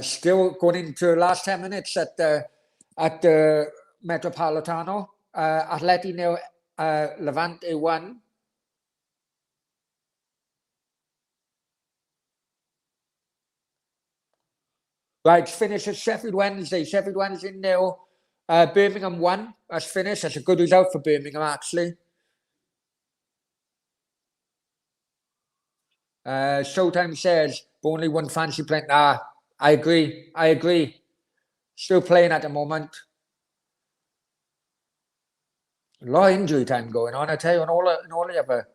S1: Still going into the last 10 minutes at the Metropolitano. Atleti 0, Levante 1. Right, finish at Sheffield Wednesday. Sheffield Wednesday 0. Birmingham 1. That's finished. That's a good result for Birmingham, actually. Showtime says, only one fancy playing. I agree. Still playing at the moment. A lot of injury time going on, I tell you, and all the other.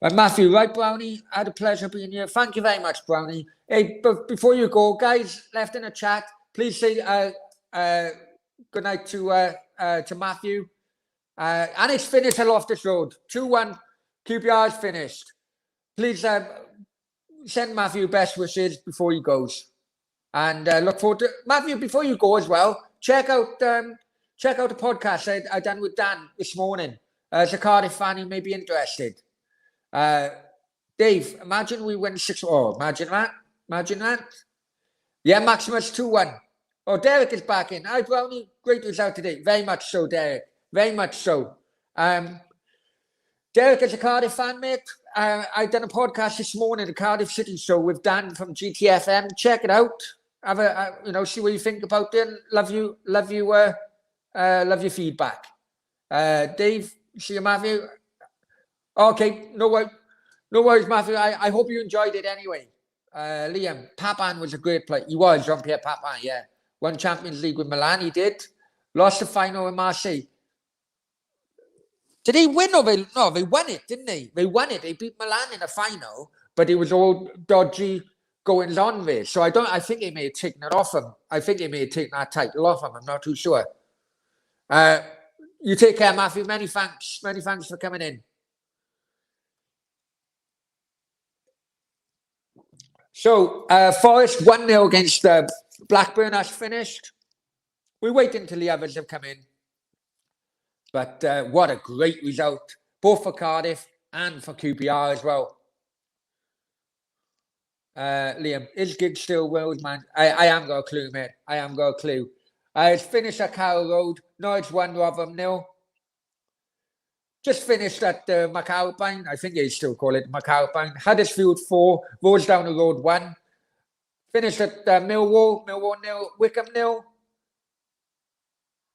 S1: Matthew, right, Brownie? I had a pleasure being here. Thank you very much, Brownie. Hey, but before you go, guys, left in the chat, please say good night to Matthew. And it's finished at Loftus Road. 2-1, QPR's finished. Please send Matthew best wishes before he goes. And look forward to Matthew, before you go as well, check out the podcast I done with Dan this morning. As a Cardiff fan, you may be interested. Dave, imagine we win 6. Oh, imagine that. Yeah, Maximus 2-1. Oh, Derek is back in. Hi, Brownie. Great result today. Very much so, Derek. Very much so. Derek is a Cardiff fan, mate. I done a podcast this morning, the Cardiff City show with Dan from GTFM. Check it out. Have see what you think about it. Love your feedback. Dave, see you, Matthew. Okay, no worries, Matthew. I hope you enjoyed it anyway. Liam, Papan was a great player. He was, Jean-Pierre Papan, yeah. Won Champions League with Milan, he did. Lost the final in Marseille. Did he win or they won it, didn't they? They won it. They beat Milan in the final, but it was all dodgy goings on there. So I think they may have taken it off him. I think they may have taken that title off him. I'm not too sure. You take care, Matthew. Many thanks. Many thanks for coming in. So, Forest 1-0 against Blackburn. That's finished. We wait until the others have come in. But what a great result, both for Cardiff and for QPR as well. Liam, is gig still Wales, man? I am got a clue, mate. I am got a clue. It's finished at Carroll Road. Norwich 1, Rotherham 0. Just finished at McAlpine. I think they still call it McAlpine. Huddersfield 4, Rosedown Road 1. Finished at Millwall 0, Wickham 0.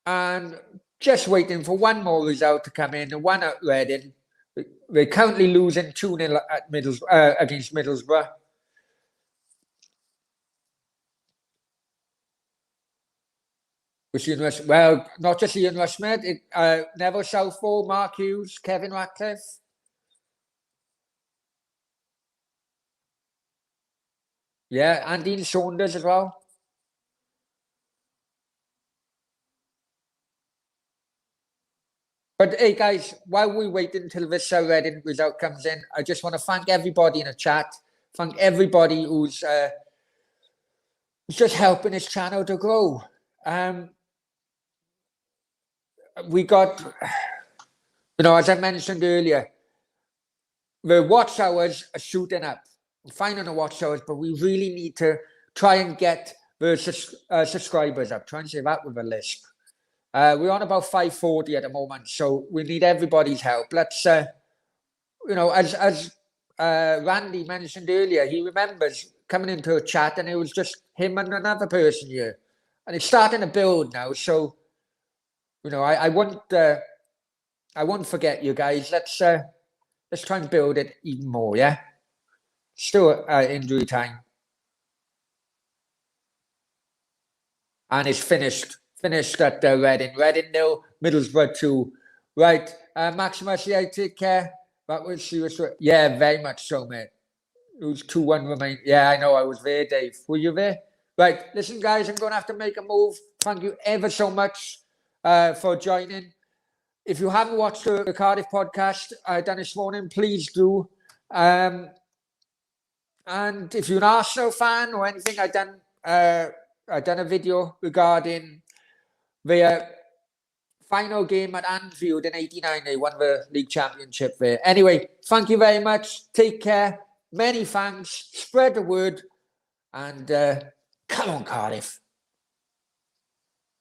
S1: And just waiting for one more result to come in. The one at Reading. They're currently losing 2-0 at against Middlesbrough. Well, not just Ian Rush, mate. Neville Southall, Mark Hughes, Kevin Ratcliffe. Yeah, and Dean Saunders as well. But hey, guys, while we wait until this Reading result comes in, I just want to thank everybody in the chat. Thank everybody who's just helping this channel to grow. We got, as I mentioned earlier, the watch hours are shooting up. We're fine on the watch hours, but we really need to try and get the subscribers up. Try and say that with a lisp. We're on about 540 at the moment, so we need everybody's help. Let's, as Randy mentioned earlier, he remembers coming into a chat and it was just him and another person here. And it's starting to build now, so I won't forget you guys. Let's try and build it even more, yeah? Still injury time. And it's finished at Reading. Reading 0, Middlesbrough 2. Right, Maximus, yeah, take care. That was serious. Yeah, very much so, mate. It was 2-1 remain. Yeah, I know, I was there, Dave. Were you there? Right, listen, guys, I'm going to have to make a move. Thank you ever so much for joining. If you haven't watched the Cardiff podcast I done this morning, please do. And if you're an Arsenal fan or anything, I done a video regarding the final game at Anfield in '89. They won the league championship there. Anyway, thank you very much. Take care. Many thanks. Spread the word. And come on, Cardiff.